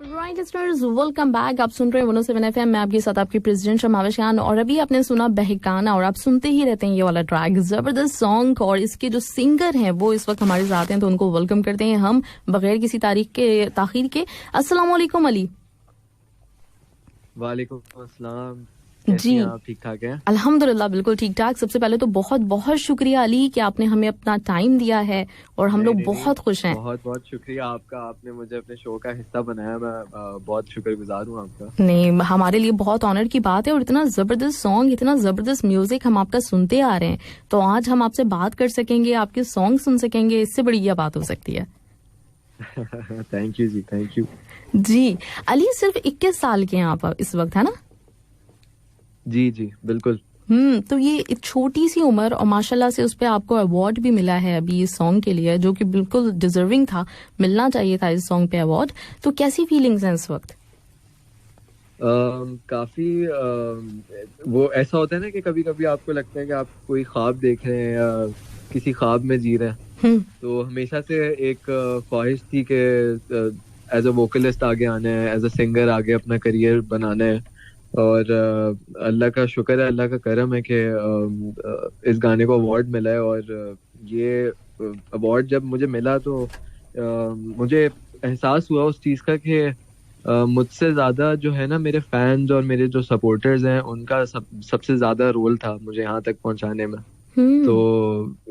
Right listeners, welcome back. आप सुन रहे हैं 107 FM। मैं आपके साथ आपकी प्रेसिडेंट शमाविश खान, और अभी आपने सुना बहकाना, और आप सुनते ही रहते हैं ये वाला ट्रैक, जबरदस्त सॉन्ग। और इसके जो सिंगर हैं वो इस वक्त हमारे साथ हैं, तो उनको वेलकम करते हैं हम बगैर किसी ताखीर के। अस्सलाम वालेकुम अली। वालेकुम अस्सलाम। जी, आप ठीक ठाक हैं? अल्हम्दुलिल्लाह बिल्कुल ठीक ठाक। सबसे पहले तो बहुत बहुत शुक्रिया अली कि आपने हमें अपना टाइम दिया है, और हम लोग बहुत खुश हैं। बहुत बहुत शुक्रिया आपका, आपने मुझे अपने शो का हिस्सा बनाया। मैं बहुत शुक्रगुजार हूँ आपका। नहीं, हमारे लिए बहुत ऑनर की बात है, और इतना जबरदस्त सॉन्ग, इतना जबरदस्त म्यूजिक हम आपका सुनते आ रहे हैं, तो आज हम आपसे बात कर सकेंगे, आपके सॉन्ग सुन सकेंगे, इससे बड़ी क्या बात हो सकती है। थैंक यू जी, थैंक यू जी अली, सिर्फ 21 साल के हैं आप इस वक्त, है ना? जी जी बिल्कुल। तो ये एक छोटी सी उम्र, और माशाल्लाह से उस पे आपको अवार्ड भी मिला है अभी इस सॉन्ग के लिए, जो कि बिल्कुल डिजर्विंग था, मिलना चाहिए था इस सॉन्ग पे अवार्ड। तो कैसी फीलिंग्स हैं इस वक्त? काफी वो ऐसा होता है ना कि कभी कभी आपको लगता है कि आप कोई ख्वाब देख रहे हैं या किसी ख्वाब में जी रहे हैं। तो हमेशा से एक ख्वाहिश थी कि एज अ वोकलिस्ट आगे आना है, एज अ सिंगर आगे अपना करियर बनाना है। और अल्लाह का शुक्र है, अल्लाह का करम है कि इस गाने को अवार्ड मिला है। और ये अवार्ड जब मुझे मिला तो मुझे एहसास हुआ उस चीज़ का कि मुझसे ज्यादा जो है ना मेरे फैंस और मेरे जो सपोर्टर्स हैं उनका सबसे ज्यादा रोल था मुझे यहाँ तक पहुंचाने में। तो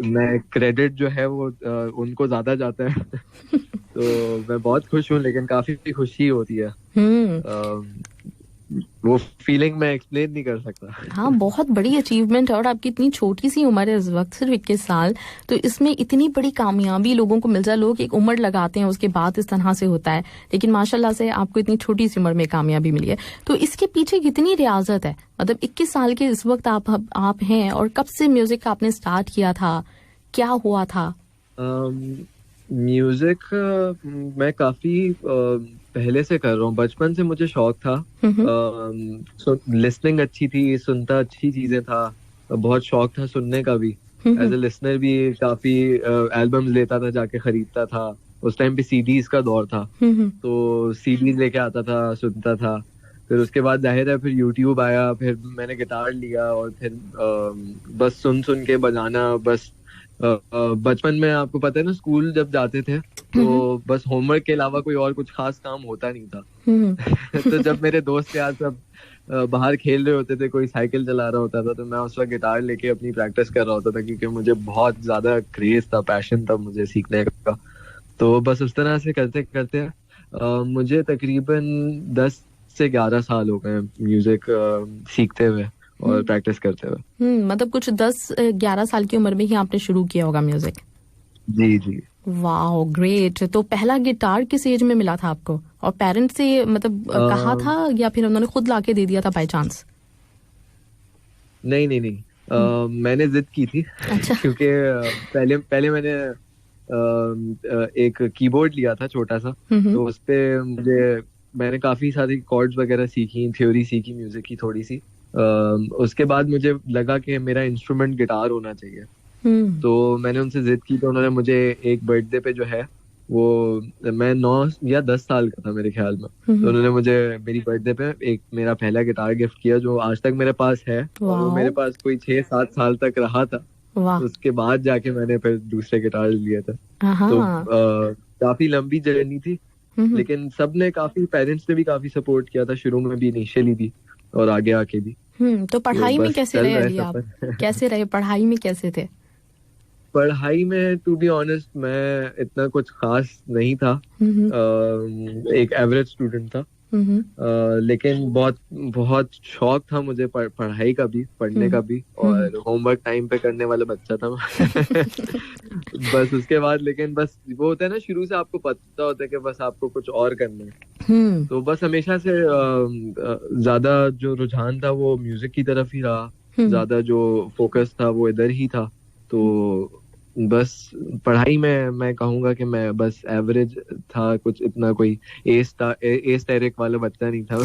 मैं क्रेडिट जो है वो उनको ज्यादा जाता है। तो मैं बहुत खुश हूँ, लेकिन काफी खुशी होती है। वो फीलिंग मैं एक्सप्लेन नहीं कर सकता। हाँ, बहुत बड़ी अचीवमेंट है, और आपकी इतनी छोटी सी उम्र है इस वक्त, सिर्फ 21 साल, तो इसमें इतनी बड़ी कामयाबी लोगों को मिल जाए। लोग एक उम्र लगाते हैं, उसके बाद इस तरह से होता है, लेकिन माशाल्लाह से आपको इतनी छोटी सी उम्र में कामयाबी मिली है। तो इसके पीछे कितनी रियाजत है? मतलब 21 साल के इस वक्त आप हैं, और कब से म्यूजिक आपने स्टार्ट किया था, क्या हुआ था? म्यूजिक मैं काफी पहले से कर रहा हूँ, बचपन से मुझे शौक था। लिसनिंग अच्छी थी, सुनता अच्छी चीजें था, बहुत शौक था सुनने का भी। एज ए लिसनर भी काफी एल्बम्स लेता था, जाके खरीदता था। उस टाइम पे सीडीज का दौर था, तो सीडीज लेके आता था, सुनता था। फिर उसके बाद जाहिर है फिर यूट्यूब आया, फिर मैंने गिटार लिया, और फिर बस सुन सुन के बजाना। बस बचपन में आपको पता है ना, स्कूल जब जाते थे तो बस होमवर्क के अलावा कोई और कुछ खास काम होता नहीं था। तो जब मेरे दोस्त यार सब बाहर खेल रहे होते थे, कोई साइकिल चला रहा होता था, तो मैं उस वक्त गिटार लेके अपनी प्रैक्टिस कर रहा होता था, क्योंकि मुझे बहुत ज्यादा क्रेज था, पैशन था मुझे सीखने का। तो बस उस तरह से करते करते मुझे तकरीबन 10 से 11 साल हो गए म्यूजिक सीखते हुए और प्रैक्टिस करते हुए। मतलब कुछ 10-11 साल की उम्र में ही आपने शुरू किया होगा म्यूजिक? जी जी। वाह, ग्रेट। तो पहला गिटार किस एज में मिला था आपको, और पेरेंट्स से मतलब कहा था, या फिर उन्होंने खुद लाके दे दिया था बाय चांस? नहीं नहीं नहीं, मैंने जिद की थी। अच्छा। क्योंकि पहले पहले मैंने एक कीबोर्ड लिया था छोटा सा, तो उस पे मैंने काफी सारी कॉर्ड्स वगैरह सीखी, थ्योरी सीखी म्यूजिक की थोड़ी सी। उसके बाद मुझे लगा कि मेरा इंस्ट्रूमेंट गिटार होना चाहिए। तो मैंने उनसे जिद की, तो उन्होंने मुझे एक बर्थडे पे जो है वो, मैं 9 या 10 साल का था मेरे ख्याल में, तो उन्होंने मुझे मेरी बर्थडे पे एक मेरा पहला गिटार गिफ्ट किया, जो आज तक मेरे पास है। और वो मेरे पास कोई 6-7 साल तक रहा था। तो उसके बाद जाके मैंने फिर दूसरे गिटार लिए थे। तो काफी लंबी जर्नी थी, लेकिन सबने काफी, पेरेंट्स ने भी काफी सपोर्ट किया था शुरू में भी, इनिशियली भी, और आगे आके भी। तो पढ़ाई में कैसे रहे अली आप? कैसे रहे पढ़ाई में, कैसे थे? पढ़ाई में टू बी ऑनेस्ट मैं इतना कुछ खास नहीं था। एक एवरेज स्टूडेंट था। लेकिन बहुत बहुत शौक था मुझे पढ़ाई का भी, पढ़ने का भी, और होमवर्क टाइम पे करने वाला बच्चा था मैं। बस उसके बाद, लेकिन बस वो होता है ना, शुरू से आपको पता होता है कि बस आपको कुछ और करना है। तो बस हमेशा से ज्यादा जो रुझान था वो म्यूजिक की तरफ ही रहा, ज्यादा जो फोकस था वो इधर ही था। तो बस पढ़ाई में मैं कहूँगा कि मैं बस एवरेज था, कुछ इतना कोई ए स्टेरिक वाला बच्चा नहीं था।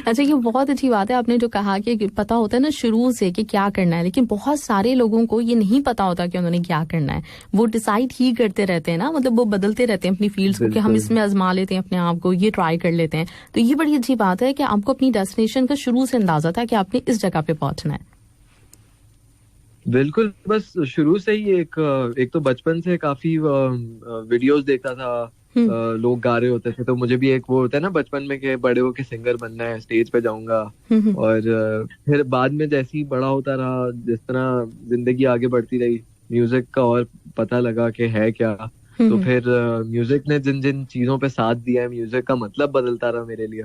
अच्छा, ये बहुत अच्छी बात है आपने जो कहा कि पता होता है ना शुरू से कि क्या करना है, लेकिन बहुत सारे लोगों को ये नहीं पता होता कि उन्होंने क्या करना है। वो डिसाइड ही करते रहते हैं ना, मतलब वो बदलते रहते हैं अपनी फील्ड्स को कि हम इसमें आजमा लेते हैं अपने आप को, ये ट्राई कर लेते हैं। तो ये बड़ी अच्छी बात है कि आपको अपनी डेस्टिनेशन का शुरू से अंदाजा था कि आपने इस जगह पे पहुंचना है। बिल्कुल, बस शुरू से ही एक तो बचपन से काफी वीडियोस देखता था, लोग गा रहे होते थे, तो मुझे भी एक वो होता है ना बचपन में कि बड़े होके सिंगर बनना है, स्टेज पे जाऊंगा। और फिर बाद में जैसे ही बड़ा होता रहा, जिस तरह जिंदगी आगे बढ़ती रही, म्यूजिक का और पता लगा कि है क्या, तो फिर म्यूजिक ने जिन जिन चीजों पे साथ दिया है, म्यूजिक का मतलब बदलता रहा मेरे लिए।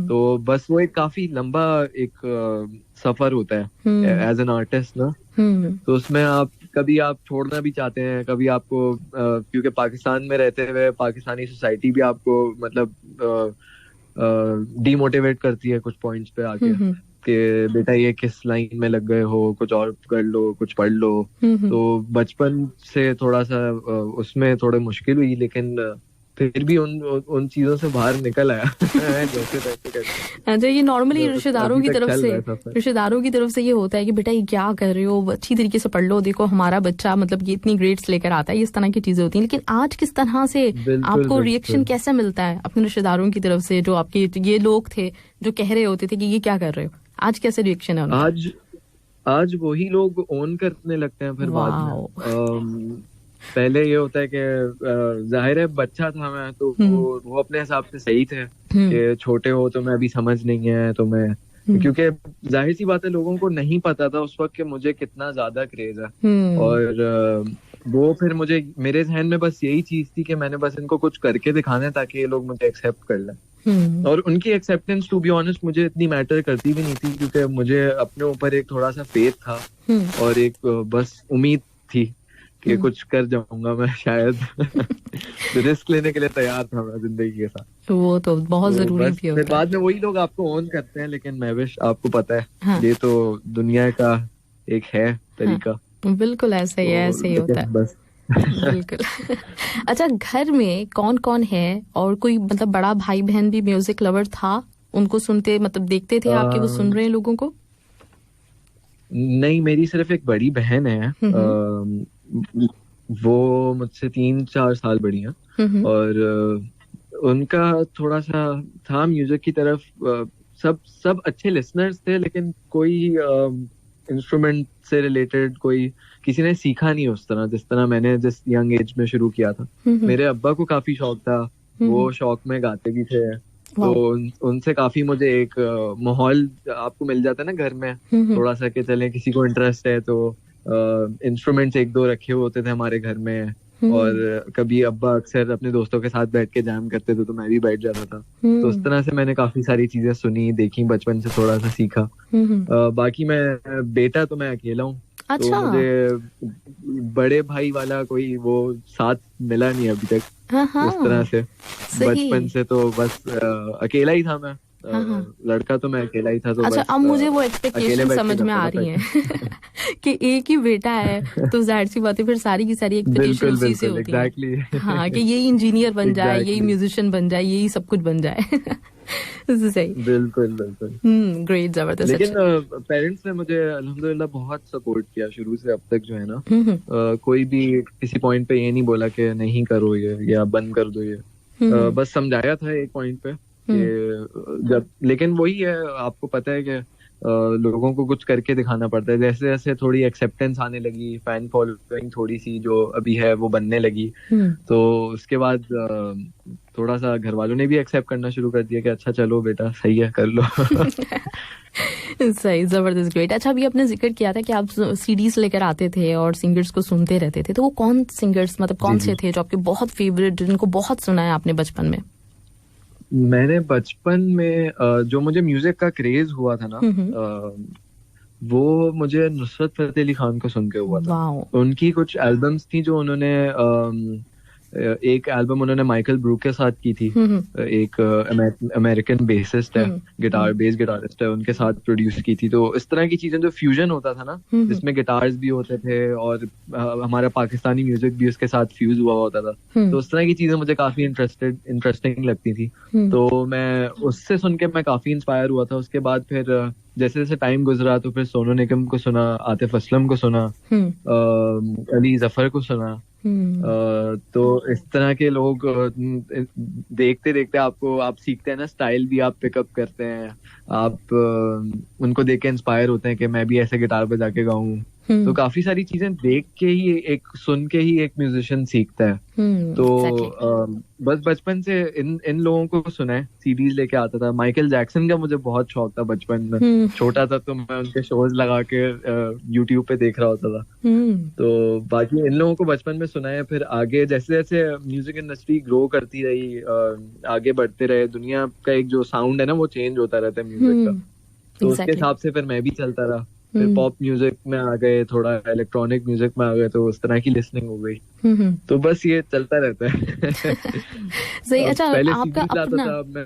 तो बस वो एक काफी लंबा एक सफर होता है एज एन आर्टिस्ट ना। तो उसमें कभी आप छोड़ना भी चाहते हैं, कभी आपको क्योंकि पाकिस्तान में रहते हुए पाकिस्तानी सोसाइटी भी आपको मतलब डीमोटिवेट करती है कुछ पॉइंट्स पे आके कि बेटा ये किस लाइन में लग गए हो, कुछ और कर लो, कुछ पढ़ लो। तो बचपन से थोड़ा सा उसमें थोड़ी मुश्किल हुई, लेकिन फिर भी उन चीजों से बाहर निकल आया। जैसे तैसे। अच्छा, ये नॉर्मली रिश्तेदारों की तरफ से ये होता है कि बेटा ये क्या कर रहे हो, अच्छी तरीके से पढ़ लो, देखो हमारा बच्चा मतलब ये इतनी ग्रेड्स लेकर आता है, इस तरह की चीजें होती हैं। लेकिन आज किस तरह से आपको रिएक्शन कैसे मिलता है अपने रिश्तेदारों की तरफ से, जो आपके ये लोग थे जो कह रहे होते थे कि ये क्या कर रहे हो, आज कैसे रिएक्शन है? आज वही लोग ओन करने लगते हैं फिर बाद में। पहले ये होता है कि जाहिर है बच्चा था मैं, तो वो अपने हिसाब से सही थे कि छोटे हो तो मैं अभी समझ नहीं है, तो मैं क्योंकि जाहिर सी बात है लोगों को नहीं पता था उस वक्त कि मुझे कितना ज्यादा क्रेज है। और वो फिर मेरे जहन में बस यही चीज थी कि मैंने बस इनको कुछ करके दिखाना है ताकि ये लोग मुझे एक्सेप्ट कर लें। और उनकी एक्सेप्टेंस टू बी ऑनेस्ट मुझे इतनी मैटर करती भी नहीं थी, क्योंकि मुझे अपने ऊपर एक थोड़ा सा फेथ था और एक बस उम्मीद थी कि कुछ कर जाऊंगा मैं शायद। तो रिस्क लेने के लिए तैयार था मैं जिंदगी के साथ। वो तो बहुत जरूरी भी होता है। फिर बाद में वही लोग आपको ऑन करते हैं, लेकिन महविश आपको पता है हाँ। ये तो दुनिया का एक है तरीका। हाँ, बिल्कुल ऐसे ही है, ऐसे ही होता है बस। बिल्कुल। अच्छा, घर में कौन कौन है और कोई मतलब बड़ा भाई बहन भी म्यूजिक लवर था? उनको सुनते मतलब देखते थे आपके, वो सुन रहे हैं लोगों को? नहीं, मेरी सिर्फ एक बड़ी बहन है। वो मुझसे 3-4 साल बड़ी हैं और उनका थोड़ा सा था म्यूजिक की तरफ। सब अच्छे लिसनर्स थे, लेकिन कोई इंस्ट्रूमेंट से रिलेटेड किसी ने सीखा नहीं उस तरह जिस तरह मैंने जिस यंग एज में शुरू किया था। मेरे अब्बा को काफी शौक था, वो शौक में गाते भी थे, तो उनसे काफी मुझे एक माहौल आपको मिल जाता है ना घर में थोड़ा सा कि चले किसी को इंटरेस्ट है तो इंस्ट्रूमेंट्स 1-2 रखे हुए होते थे हमारे घर में। और कभी अब्बा अक्सर अपने दोस्तों के साथ बैठ के जैम करते थे तो मैं भी बैठ जाता था। तो उस तरह से मैंने काफी सारी चीजें सुनी, देखी, बचपन से थोड़ा सा सीखा। बाकी मैं बेटा तो मैं अकेला हूँ। अच्छा। तो मुझे बड़े भाई वाला कोई वो साथ मिला नहीं अभी तक उस तरह से। बचपन से तो बस अकेला ही था मैं। लड़का तो मैं अकेला ही था। तो अच्छा, अब मुझे वो एक्सपेक्टेशन समझ में आ रही है कि एक ही बेटा है तो जाहिर सी बात है फिर सारी की सारी एक्सपेक्टेशन उसी से होती है। हाँ, कि यही इंजीनियर बन जाए, यही म्यूजिशियन बन जाए, यही सब कुछ बन जाए। सही। बिल्कुल। ग्रेट, जबरदस्त। लेकिन पेरेंट्स ने मुझे अल्हम्दुलिल्लाह बहुत सपोर्ट किया शुरू से अब तक जो है ना। कोई भी किसी पॉइंट पे ये नहीं बोला कि नहीं करो ये या बंद कर दो ये। बस समझाया था एक पॉइंट पे लेकिन वही है, आपको पता है कि लोगों को कुछ करके दिखाना पड़ता है। जैसे जैसे थोड़ी एक्सेप्टेंस आने लगी, फैन फॉलोइंग थोड़ी सी जो अभी है वो बनने लगी, तो उसके बाद थोड़ा सा घर वालों ने भी एक्सेप्ट करना शुरू कर दिया कि अच्छा चलो बेटा सही है, कर लो। सही, जबरदस्त, ग्रेट। अच्छा, अभी आपने जिक्र किया था कि आप सीडीज लेकर आते थे और सिंगर्स को सुनते रहते थे, तो वो कौन सिंगर्स मतलब कौन से थे जो आपके बहुत फेवरेट, जिनको बहुत सुना है आपने बचपन में? मैंने बचपन में जो मुझे म्यूजिक का क्रेज हुआ था ना, वो मुझे नुसरत फतेह अली खान को सुन के हुआ था। उनकी कुछ एल्बम्स थी जो उन्होंने एक एल्बम उन्होंने माइकल ब्रूक के साथ की थी, एक अमेरिकन बेसिस्ट है, बेस गिटारिस्ट है, उनके साथ प्रोड्यूस की थी। तो इस तरह की चीजें जो फ्यूजन होता था ना, जिसमें गिटार्स भी होते थे और हमारा पाकिस्तानी म्यूजिक भी उसके साथ फ्यूज हुआ होता था, तो उस तरह की चीजें मुझे काफी इंटरेस्टिंग लगती थी। तो मैं उससे सुन के मैं काफी इंस्पायर हुआ था। उसके बाद फिर जैसे जैसे टाइम गुजरा तो फिर सोनू निगम को सुना, आतिफ असलम को सुना, अली जफर को सुना। तो इस तरह के लोग देखते देखते आप सीखते हैं ना, स्टाइल भी आप पिकअप करते हैं, आप उनको देख के इंस्पायर होते हैं कि मैं भी ऐसे गिटार बजा के गाऊं। तो काफी सारी चीजें देख के ही सुन के ही एक म्यूजिशियन सीखता है। तो बस बचपन से इन लोगों को सुना है, सीडीज लेके आता था। माइकल जैक्सन का मुझे बहुत शौक था बचपन में, छोटा था तो मैं उनके शोज लगा के यूट्यूब पे देख रहा होता था। तो बाकी इन लोगों को बचपन में सुना है। फिर आगे जैसे जैसे म्यूजिक इंडस्ट्री ग्रो करती रही, आगे बढ़ते रहे, दुनिया का एक जो साउंड है ना वो चेंज होता रहता है म्यूजिक का, तो उसके हिसाब से फिर मैं भी चलता रहा। फिर पॉप म्यूजिक में आ गए, थोड़ा इलेक्ट्रॉनिक म्यूजिक में आ गए, तो उस तरह की लिसनिंग हो गई। तो बस ये चलता रहता है। सही। अच्छा, पहले आपका अपना था, मैं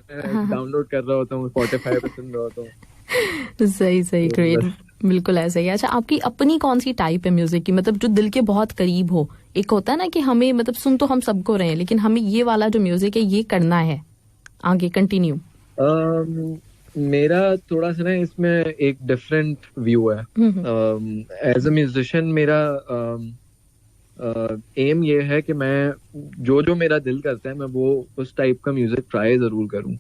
डाउनलोड कर रहा होता हूँ, Spotify पे सुन रहा होता हूँ। सही, ग्रेट, बिल्कुल ऐसा ही। अच्छा, आपकी अपनी कौन सी टाइप है म्यूजिक की, मतलब जो दिल के बहुत करीब हो? एक होता है ना कि हमें, मतलब सुन तो हम सबको रहे हैं, लेकिन हमें ये वाला जो म्यूजिक है ये करना है आगे कंटिन्यू। मेरा थोड़ा सा ना इसमें एक डिफरेंट व्यू है। एज अ म्यूजिशियन मेरा एम ये है कि मैं जो मेरा दिल करता है मैं वो उस टाइप का म्यूजिक ट्राई जरूर करूं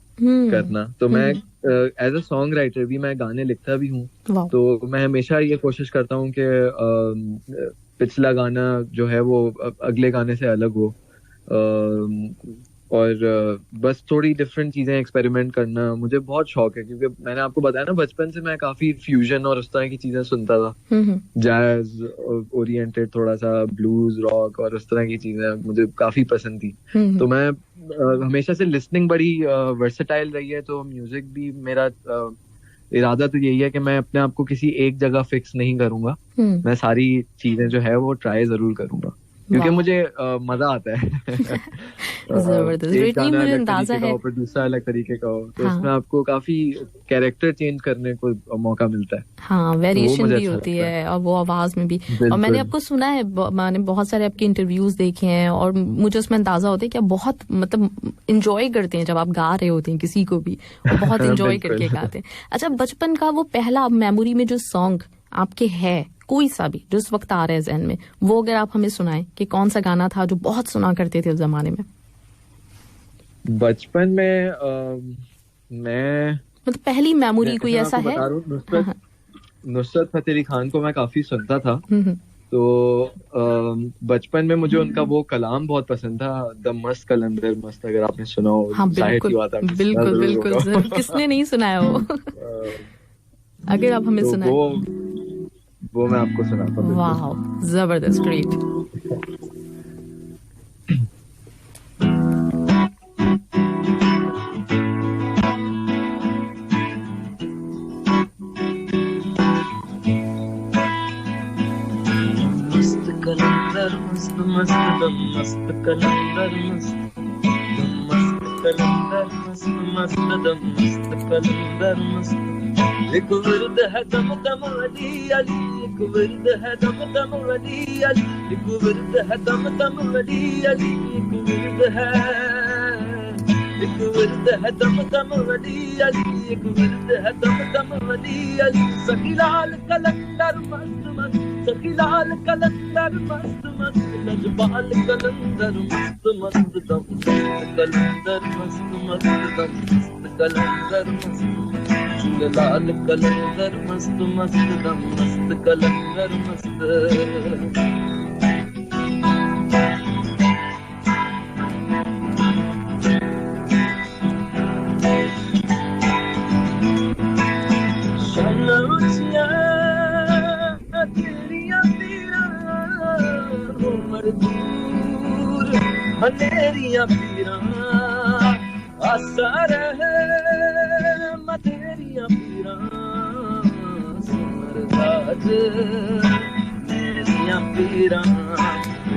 करना। तो मैं एज अ सॉन्ग राइटर भी मैं गाने लिखता भी हूँ। तो मैं हमेशा ये कोशिश करता हूँ कि पिछला गाना जो है वो अगले गाने से अलग हो, और बस थोड़ी डिफरेंट चीजें एक्सपेरिमेंट करना मुझे बहुत शौक है। क्योंकि मैंने आपको बताया ना, बचपन से मैं काफी फ्यूजन और उस तरह की चीजें सुनता था, जैज ओरिएंटेड, थोड़ा सा ब्लूज रॉक और उस तरह की चीजें मुझे काफी पसंद थी। तो मैं हमेशा से लिसनिंग बड़ी वर्सेटाइल रही है। तो म्यूजिक भी मेरा इरादा तो यही है कि मैं अपने आप को किसी एक जगह फिक्स नहीं करूंगा, मैं सारी चीजें जो है वो ट्राई जरूर करूंगा, क्योंकि मुझे मजा आता है। जबरदस्त। एक गाना अलग तरीके का हो, फिर दूसरा अलग तरीके का हो, तो इसमें आपको काफी कैरेक्टर चेंज करने को मौका मिलता है। हाँ, वेरिएशन भी होती है और वो आवाज में भी। और मैंने आपको सुना है, मैंने बहुत सारे आपके इंटरव्यूज देखे हैं और मुझे उसमें अंदाजा होता है कि आप बहुत मतलब इंजॉय करते हैं जब आप गा रहे होते हैं किसी को भी, बहुत इंजॉय करके गाते हैं। अच्छा, बचपन का वो पहला मेमोरी में जो सॉन्ग आपके है, कोई सा भी जो इस वक्त आ रहा है ज़हन में, वो अगर आप हमें सुनाएं कि कौन सा गाना था जो बहुत सुना करते थे उस जमाने में? बचपन में मैं मतलब पहली मेमोरी कोई ऐसा है? नुसरत फतेह अली खान को मैं काफी सुनता था। तो बचपन में मुझे उनका वो कलाम बहुत पसंद था, द मस्त कलंदर मस्त, अगर आपने सुना हो। हाँ, बिल्कुल किसने नहीं सुनाया वो। अगर आप हमें सुनाएं वो मैं आपको सुनाता हूँ। वाह, जबरदस्त, ग्रेट। मस्त कलंदर मस्त मस्त दम मस्त कलंदर मस्त कलंदर मस्त मस्त दम मस्त कलंदर मस्त। एक विरद है दम दम अली अली, एक विरद है दम दम अली अली, एक विरद है दम दम अली अली, एक विरद है दम दम अली अली, एक विरद है दम दम अली अली। सखी लाल कलंदर मस्त मस्त, सखी लाल कलंदर मस्त मस्त, लजपाल कलंदर मस्त मस्त दम मस्त कलंदर मस्त मस्त दम मस्त कलंदर मस्त। लाल कलंदर मस्त मस्त दम मस्त कलंदर मस्त। शनौचिया तेरिया पीरा उमर दूर, हनेरिया पीरा आसा रहे मतेरिया पीरा सुमरदाज मेरिया पीरा।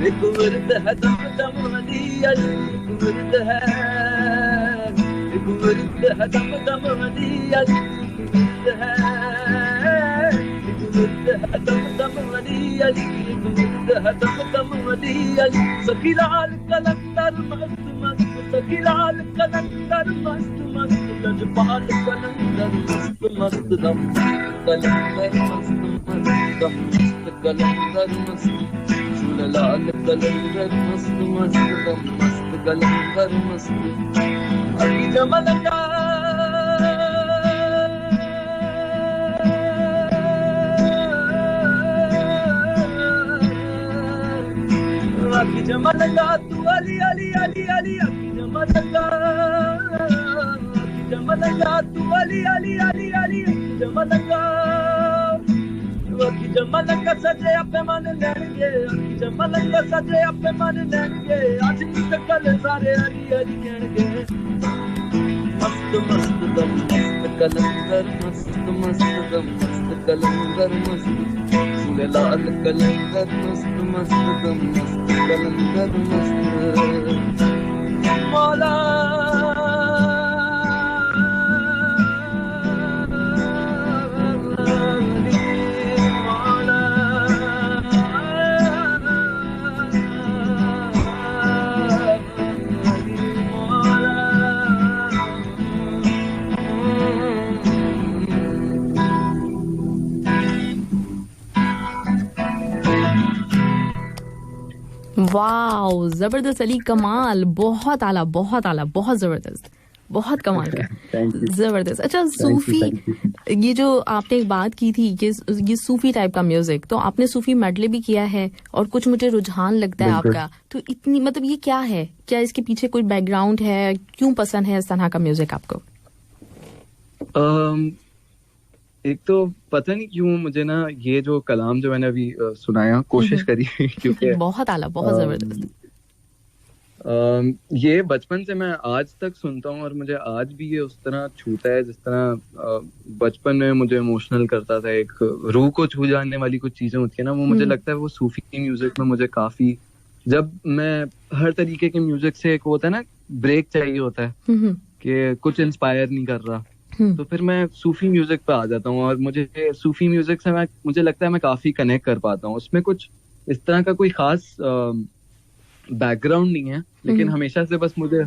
एक विरद है दम दम वली अली एक विरद है दम दम वली अली एक विरद है दम दम वली अली एक विरद है दम दम वली अली सखी लाल कलंदर मस्त मस्त सखी लाल कलंदर मस्त मस्त लजपाल कलंदर मस्त मस्त दम कलंदर मस्त मस्त दम कलंदर मस्त लाल कलंदर मस्त मस्त दम मस्त कलंदर मस्त अभी जमलंगा अभी जमलंगा तू अली अली अली अली अभी जमलंगा तू अली अली अली अली जमलंगा अखी जमलंगा सजे अपने मन लैणगे अखी जमलंगा सजे अपने मन लैणगे आज नहीं तो कल सारे हरी हरी कहणगे मस्त मस्त दम मस्त कलंदर मस्त मस्त दम मस्त कलंदर मस्त सूले लाल कलंदर मस्त मस्त दम मस्त कलंदर मस्त मौला वाओ, जबरदस्त अली, कमाल, बहुत आला, बहुत आला, बहुत जबरदस्त, बहुत कमाल का, जबरदस्त। अच्छा सूफी, ये जो आपने एक बात की थी कि ये सूफी टाइप का म्यूजिक, तो आपने सूफी मेडले भी किया है और कुछ मुझे रुझान लगता है आपका, तो इतनी मतलब ये क्या है, क्या इसके पीछे कोई बैकग्राउंड है, क्यों पसंद है इस तरह का म्यूजिक आपको? एक तो पता नहीं क्यों मुझे ना ये जो कलाम जो मैंने अभी सुनाया, कोशिश करी क्योंकि बहुत आला, बहुत जबरदस्त, ये बचपन से मैं आज तक सुनता हूँ और मुझे आज भी ये उस तरह छूता है जिस तरह बचपन में मुझे इमोशनल करता था। एक रूह को छू जाने वाली कुछ चीजें होती है ना, वो मुझे लगता है वो सूफी म्यूजिक में मुझे काफी, जब मैं हर तरीके के म्यूजिक से एक होता है ना ब्रेक चाहिए होता है कि कुछ इंस्पायर नहीं कर रहा, तो फिर मैं सूफी म्यूजिक पे आ जाता हूँ और मुझे सूफी म्यूजिक से मुझे लगता है मैं काफी कनेक्ट कर पाता हूँ। उसमें कुछ इस तरह का कोई खास बैकग्राउंड नहीं है, लेकिन हमेशा से बस मुझे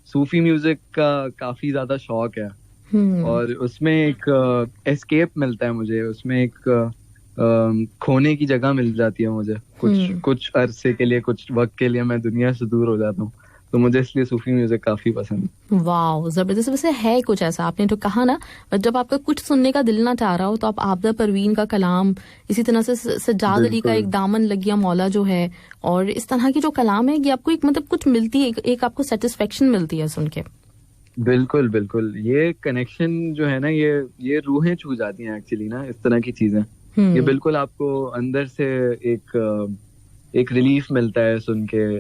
सूफी म्यूजिक का काफी ज्यादा शौक है और उसमें एक एस्केप मिलता है मुझे, उसमें एक खोने की जगह मिल जाती है मुझे, कुछ अरसे के लिए, कुछ वक्त के लिए मैं दुनिया से दूर हो जाता हूँ, तो मुझे इसलिए सूफी म्यूजिक काफी पसंद है। वाह, जबरदस्त। वैसे है कुछ ऐसा, आपने तो कहा ना, जब आपका कुछ सुनने का दिल ना चाह रहा हो तो आप आबदा परवीन का कलाम, इसी तरह से सज्जाद अली का एक दामन लगिया मौला जो है, और इस तरह की जो कलाम है, ये आपको एक मतलब कुछ मिलती है, एक आपको सेटिस्फेक्शन मिलती है सुन के। बिल्कुल बिल्कुल, ये कनेक्शन जो है ना, ये रूहें छू जाती हैं एक्चुअली ना, इस तरह की चीजें, ये बिल्कुल आपको अंदर से एक रिलीफ मिलता है सुन के,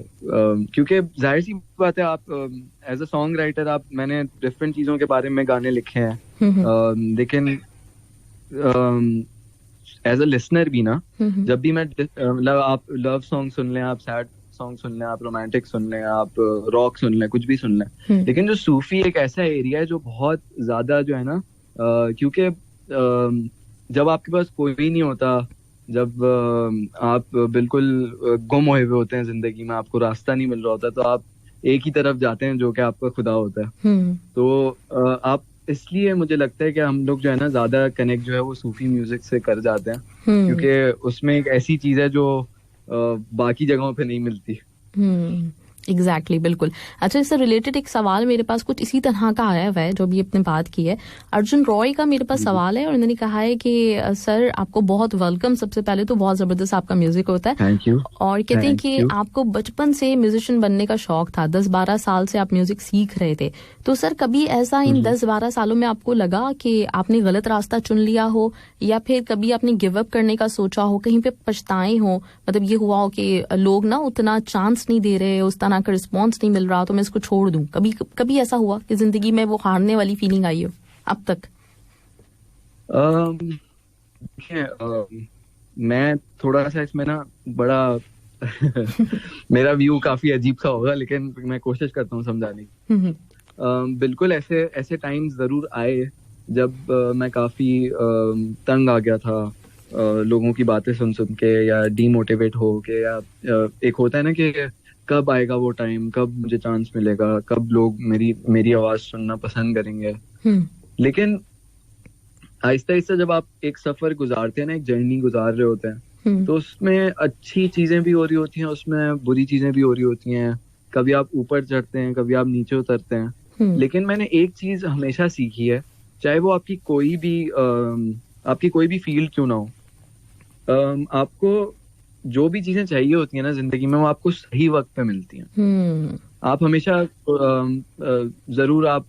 क्योंकि जाहिर सी बात है, आप एज अ सॉन्ग राइटर, मैंने डिफरेंट चीजों के बारे में गाने लिखे हैं, लेकिन एज अ लिसनर भी ना, जब भी मैं आप लव सॉन्ग सुन लें, आप सैड सॉन्ग सुन लें, आप रोमांटिक सुन लें, आप रॉक सुन लें, कुछ भी सुन लें, लेकिन जो सूफी एक ऐसा एरिया है जो बहुत ज्यादा जो है ना, क्योंकि जब आपके पास कोई भी नहीं होता, जब आप बिल्कुल गुम हुए हुए होते हैं जिंदगी में, आपको रास्ता नहीं मिल रहा होता, तो आप एक ही तरफ जाते हैं जो कि आपका खुदा होता है, तो आप, इसलिए मुझे लगता है कि हम लोग जो है ना ज्यादा कनेक्ट जो है वो सूफी म्यूजिक से कर जाते हैं, क्योंकि उसमें एक ऐसी चीज है जो बाकी जगहों पे नहीं मिलती। एग्जैक्टली, बिल्कुल। अच्छा, इससे रिलेटेड एक सवाल मेरे पास कुछ इसी तरह का आया हुआ है जो भी आपने बात की है। अर्जुन रॉय का मेरे पास सवाल है और उन्होंने कहा है कि सर आपको बहुत वेलकम, सबसे पहले तो बहुत जबरदस्त आपका म्यूजिक होता है, थैंक यू। और कहते हैं कि आपको बचपन से म्यूजिशियन बनने का शौक था, 10-12 साल से आप म्यूजिक सीख रहे थे, तो सर कभी ऐसा इन 10-12 सालों में आपको लगा कि आपने गलत रास्ता चुन लिया हो, या फिर कभी आपने गिव अप करने का सोचा हो, कहीं पे पछताए हो, मतलब ये हुआ हो कि लोग ना उतना चांस नहीं दे रहे, उस तरह का रिस्पॉन्स नहीं मिल रहा, तो मैं इसको छोड़ दूं, कभी ऐसा हुआ कि जिंदगी में वो हारने वाली फीलिंग आई हो अब तक? मैं थोड़ा सा इसमें ना बड़ा मेरा व्यू काफी अजीब सा होगा, लेकिन मैं कोशिश करता हूँ समझाने की। बिल्कुल ऐसे टाइम्स जरूर आए जब मैं काफी तंग आ गया था लोगों की बातें सुन के, या डीमोटिवेट हो के, या एक होता है ना कि कब आएगा वो टाइम, कब मुझे चांस मिलेगा, कब लोग मेरी आवाज सुनना पसंद करेंगे। लेकिन आहिस्ता आहिस्ता जब आप एक सफर गुजारते हैं ना, एक जर्नी गुजार रहे होते हैं, तो उसमें अच्छी चीजें भी हो रही होती हैं, उसमें बुरी चीजें भी हो रही होती हैं। कभी आप ऊपर चढ़ते हैं, कभी आप नीचे उतरते हैं। लेकिन मैंने एक चीज हमेशा सीखी है, चाहे वो आपकी कोई भी फील्ड क्यों ना हो, आपको जो भी चीजें चाहिए होती है ना जिंदगी में, वो आपको सही वक्त पे मिलती हैं। आप हमेशा जरूर आप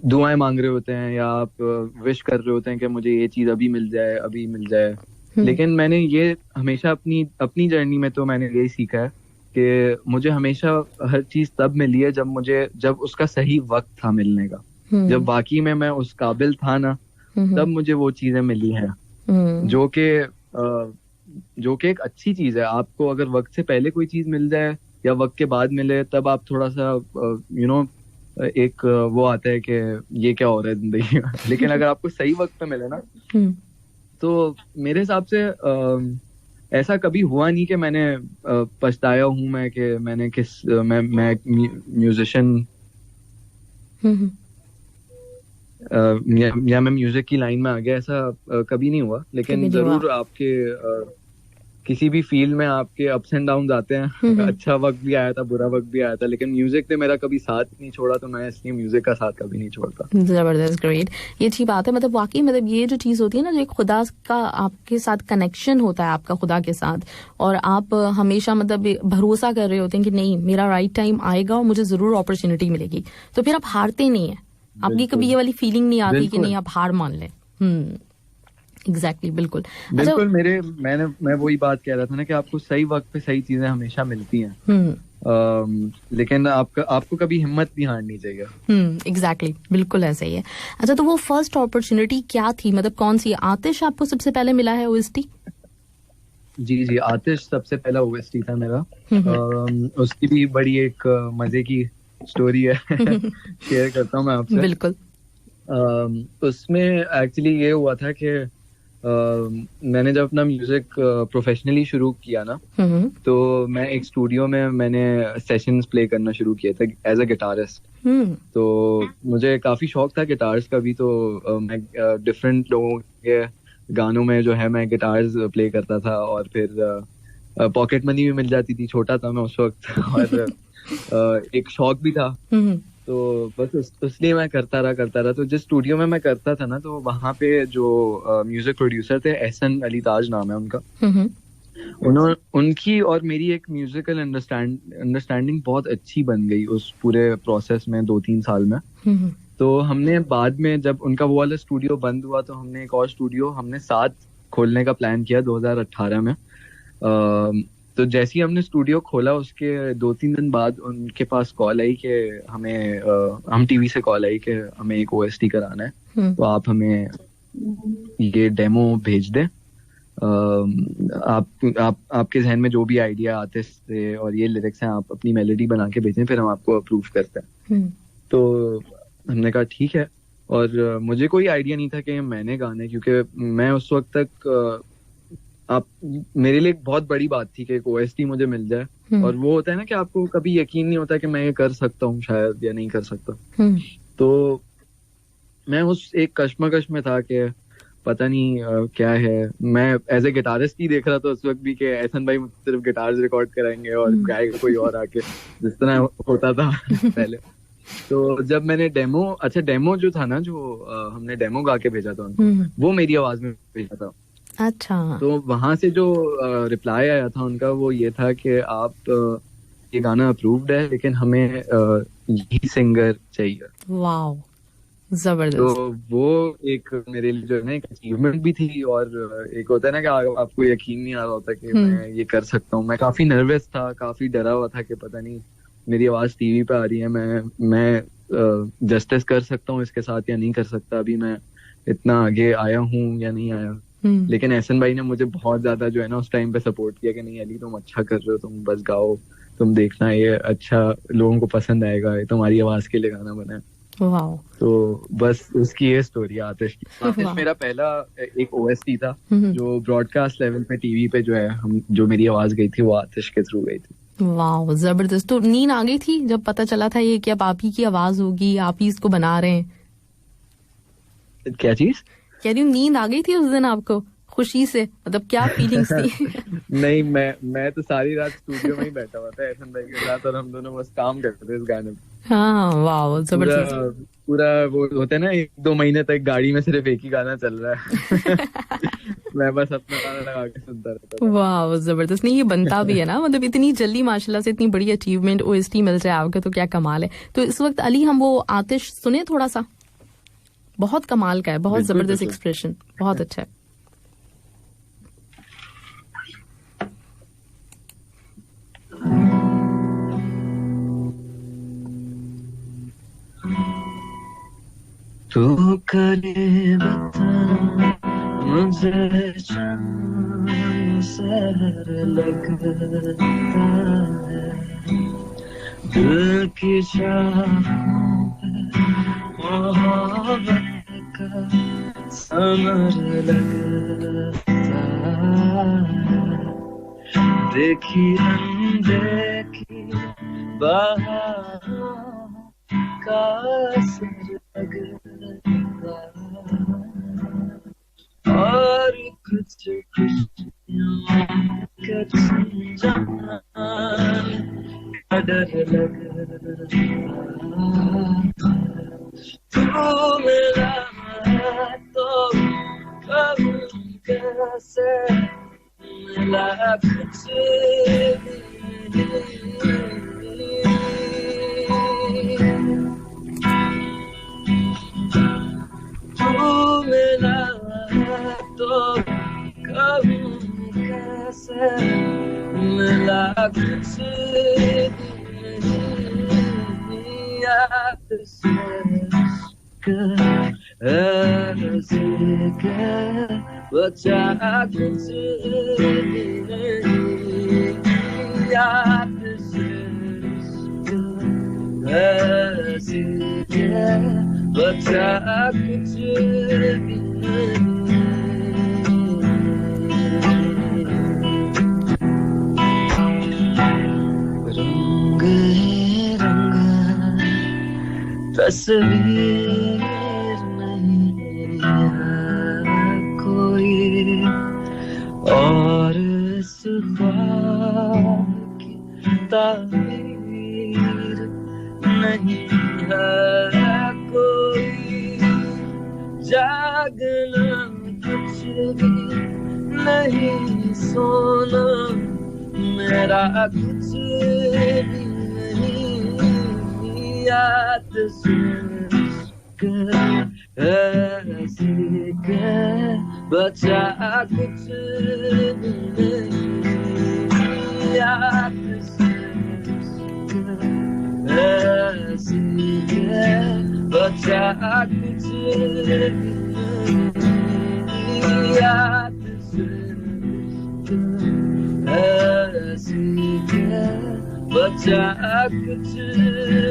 दुआएं मांग रहे होते हैं, या आप विश कर रहे होते हैं कि मुझे ये चीज अभी मिल जाए। लेकिन मैंने ये हमेशा अपनी जर्नी में तो मैंने यही सीखा है कि मुझे हमेशा हर चीज तब मिली है जब उसका सही वक्त था मिलने का। जब वाकई में मैं उस काबिल था ना, तब मुझे वो चीजें मिली हैं, जो कि एक अच्छी चीज है। आपको अगर वक्त से पहले कोई चीज मिल जाए या वक्त के बाद मिले, तब आप थोड़ा सा एक वो आता है कि ये क्या हो रहा है जिंदगी में। लेकिन अगर आपको सही वक्त पे मिले ना, तो मेरे हिसाब से ऐसा कभी हुआ नहीं कि मैंने पछताया हूँ मैं कि मैं म्यूजिशियन या मैं म्यूजिक की लाइन में आ गया, ऐसा कभी नहीं हुआ। लेकिन जरूर आपके किसी भी फील्ड में आपके अप्स एंड डाउन आते हैं। अच्छा वक्त भी आया था, बुरा वक्त भी आया था, लेकिन म्यूजिक ने मेरा कभी साथ नहीं छोड़ा, तो मैं इसलिए म्यूजिक का साथ कभी नहीं छोड़ता। जबरदस्त, ग्रेट। ये अच्छी बात है। मतलब वाकई मतलब ये जो चीज होती है ना, जो खुदा का आपके साथ कनेक्शन होता है, आपका खुदा के साथ, और आप हमेशा मतलब भरोसा कर रहे होते हैं कि नहीं, मेरा राइट टाइम आएगा और मुझे जरूर अपॉर्चुनिटी मिलेगी, तो फिर आप हारते नहीं है। आपकी कभी ये वाली फीलिंग नहीं आती कि नहीं आप हार मान लें। एग्जैक्टली, बिल्कुल। बिल्कुल। मैं वही बात कह रहा था ना कि आपको सही वक्त पे सही चीजें हमेशा मिलती हैं। लेकिन आपको कभी हिम्मत नहीं हारनी चाहिए। एग्जैक्टली, बिल्कुल ऐसा ही है। अच्छा, तो वो फर्स्ट अपॉर्चुनिटी क्या थी? मतलब कौन सी? आतिश आपको सबसे पहले मिला है ओएसटी? जी, आतिश सबसे पहला ओएसटी था मेरा। उसकी भी बड़ी एक मजे की स्टोरी है, शेयर करता हूँ मैं आपसे। बिल्कुल। उसमें एक्चुअली ये हुआ था कि मैंने जब अपना म्यूजिक प्रोफेशनली शुरू किया ना, तो मैं एक स्टूडियो में मैंने सेशंस प्ले करना शुरू किए थे एज अ गिटारिस्ट। तो मुझे काफी शौक था गिटार्स का भी, तो मैं डिफरेंट लोगों के गानों में जो है मैं गिटार्स प्ले करता था, और फिर पॉकेट मनी भी मिल जाती थी। छोटा था मैं उस वक्त, और एक शौक भी था, तो बस इसलिए मैं करता रहा। तो जिस स्टूडियो में मैं करता था ना, तो वहाँ पे जो म्यूजिक प्रोड्यूसर थे, एहसन अली ताज नाम है उनका, उनकी और मेरी एक म्यूजिकल अंडरस्टैंडिंग बहुत अच्छी बन गई उस पूरे प्रोसेस में 2-3 साल में। तो हमने बाद में जब उनका वो वाला स्टूडियो बंद हुआ, तो हमने एक और स्टूडियो हमने साथ खोलने का प्लान किया 2018 में। तो जैसे ही हमने स्टूडियो खोला, उसके 2-3 दिन बाद उनके पास कॉल आई कि हम टीवी से कॉल आई कि हमें एक ओएसटी कराना है, तो आप हमें ये डेमो भेज दें। आपके जहन में जो भी आइडिया आते थे और ये लिरिक्स हैं, आप अपनी मेलोडी बना के भेजें, फिर हम आपको अप्रूव करते हैं। तो हमने कहा ठीक है। और मुझे कोई आइडिया नहीं था कि मैंने गाने, क्योंकि मैं उस वक्त तक मेरे लिए एक बहुत बड़ी बात थी कि एक ओएसटी मुझे मिल जाए। और वो होता है ना कि आपको कभी यकीन नहीं होता कि मैं ये कर सकता हूँ शायद, या नहीं कर सकता। तो मैं उस एक कश्मकश में था कि पता नहीं क्या है। मैं एज ए गिटारिस्ट ही देख रहा था उस वक्त भी कि एहसन भाई सिर्फ गिटार्स रिकॉर्ड कराएंगे और गाएगा कोई और आके, जिस तरह होता था पहले। तो जब मैंने डेमो जो था ना, जो हमने डेमो गा के भेजा था उनको, वो मेरी आवाज में भेजा था। अच्छा। तो वहां से जो रिप्लाई आया था उनका, वो ये था कि आप ये गाना अप्रूव्ड है, लेकिन हमें यही सिंगर चाहिए। वाओ, जबरदस्त। तो वो एक मेरे लिए जो है ना एक अचीवमेंट भी थी, और एक होता है ना कि आपको यकीन नहीं आ रहा होता कि मैं ये कर सकता हूँ। मैं काफी नर्वस था, काफी डरा हुआ था कि पता नहीं मेरी आवाज टीवी पे आ रही है, मैं जस्टिस कर सकता हूँ इसके साथ या नहीं कर सकता, अभी मैं इतना आगे आया हूँ या नहीं आया। लेकिन एहसन भाई ने मुझे बहुत ज्यादा जो है ना उस टाइम पे सपोर्ट किया कि नहीं अली तुम अच्छा कर रहे हो, तुम बस गाओ, तुम देखना ये अच्छा लोगों को पसंद आएगा, ये तुम्हारी आवाज के लिए गाना बना है। वाओ। तो बस उसकी ये स्टोरी आतिश की। आतिश मेरा पहला एक ओएसटी था जो ब्रॉडकास्ट लेवल पे टीवी पे जो है हम जो मेरी आवाज गई थी वो आतिश के थ्रू गई थी। वाह जबरदस्त। तो नींद आ गई थी जब पता चला था ये कि अब आप ही की आवाज होगी, आप ही इसको बना रहे हैं? क्या चीज? कह रही हूँ नींद आ गई थी उस दिन आपको खुशी से, मतलब क्या फीलिंग्स थी? नहीं मैं तो सारी रात स्टूडियो में ही बैठा हुआ था एहसन भाई के साथ और हम दोनों बस काम करते थे इस गाने में। हाँ वाह जबरदस्त। पूरा वो होता है ना 1-2 महीने तक गाड़ी में सिर्फ एक ही गाना चल रहा है मैं बस अपना गाना लगा के सुनता रहता था। वाह जबरदस्त। नहीं ये बनता भी है ना, मतलब इतनी जल्दी माशाल्लाह से इतनी बड़ी अचीवमेंट ओएसटी मिल जाए आपको तो क्या कमाल है। तो इस वक्त अली हम वो आतिश सुने थोड़ा सा, बहुत कमाल का है, बहुत जबरदस्त एक्सप्रेशन, बहुत अच्छा है। तू करे बता मुझे चांद सर लगता है, दिल की चाहों पे मोहब्बत का समर लगता है, देखी अनदेखी बहारों का असर लगता और कुछ खुशियों का जाना का डर लगता, तू मिला तो कब कैसे मिला कुछ तू मिला तो कब कैसे मिला कुछ याद से बचा कुछ याद से बचा कुछ रंग रंग तस्वीर नहीं कोई और इस ख्वाब की ताबीर नहीं है कोई, जागना कुछ भी नहीं, सोना मेरा कुछ भी नहीं, याद ऐसी के बचा कुछ भी नहीं, याद ऐसी के बचा कुछ भी नहीं, याद ऐसी के बचा कुछ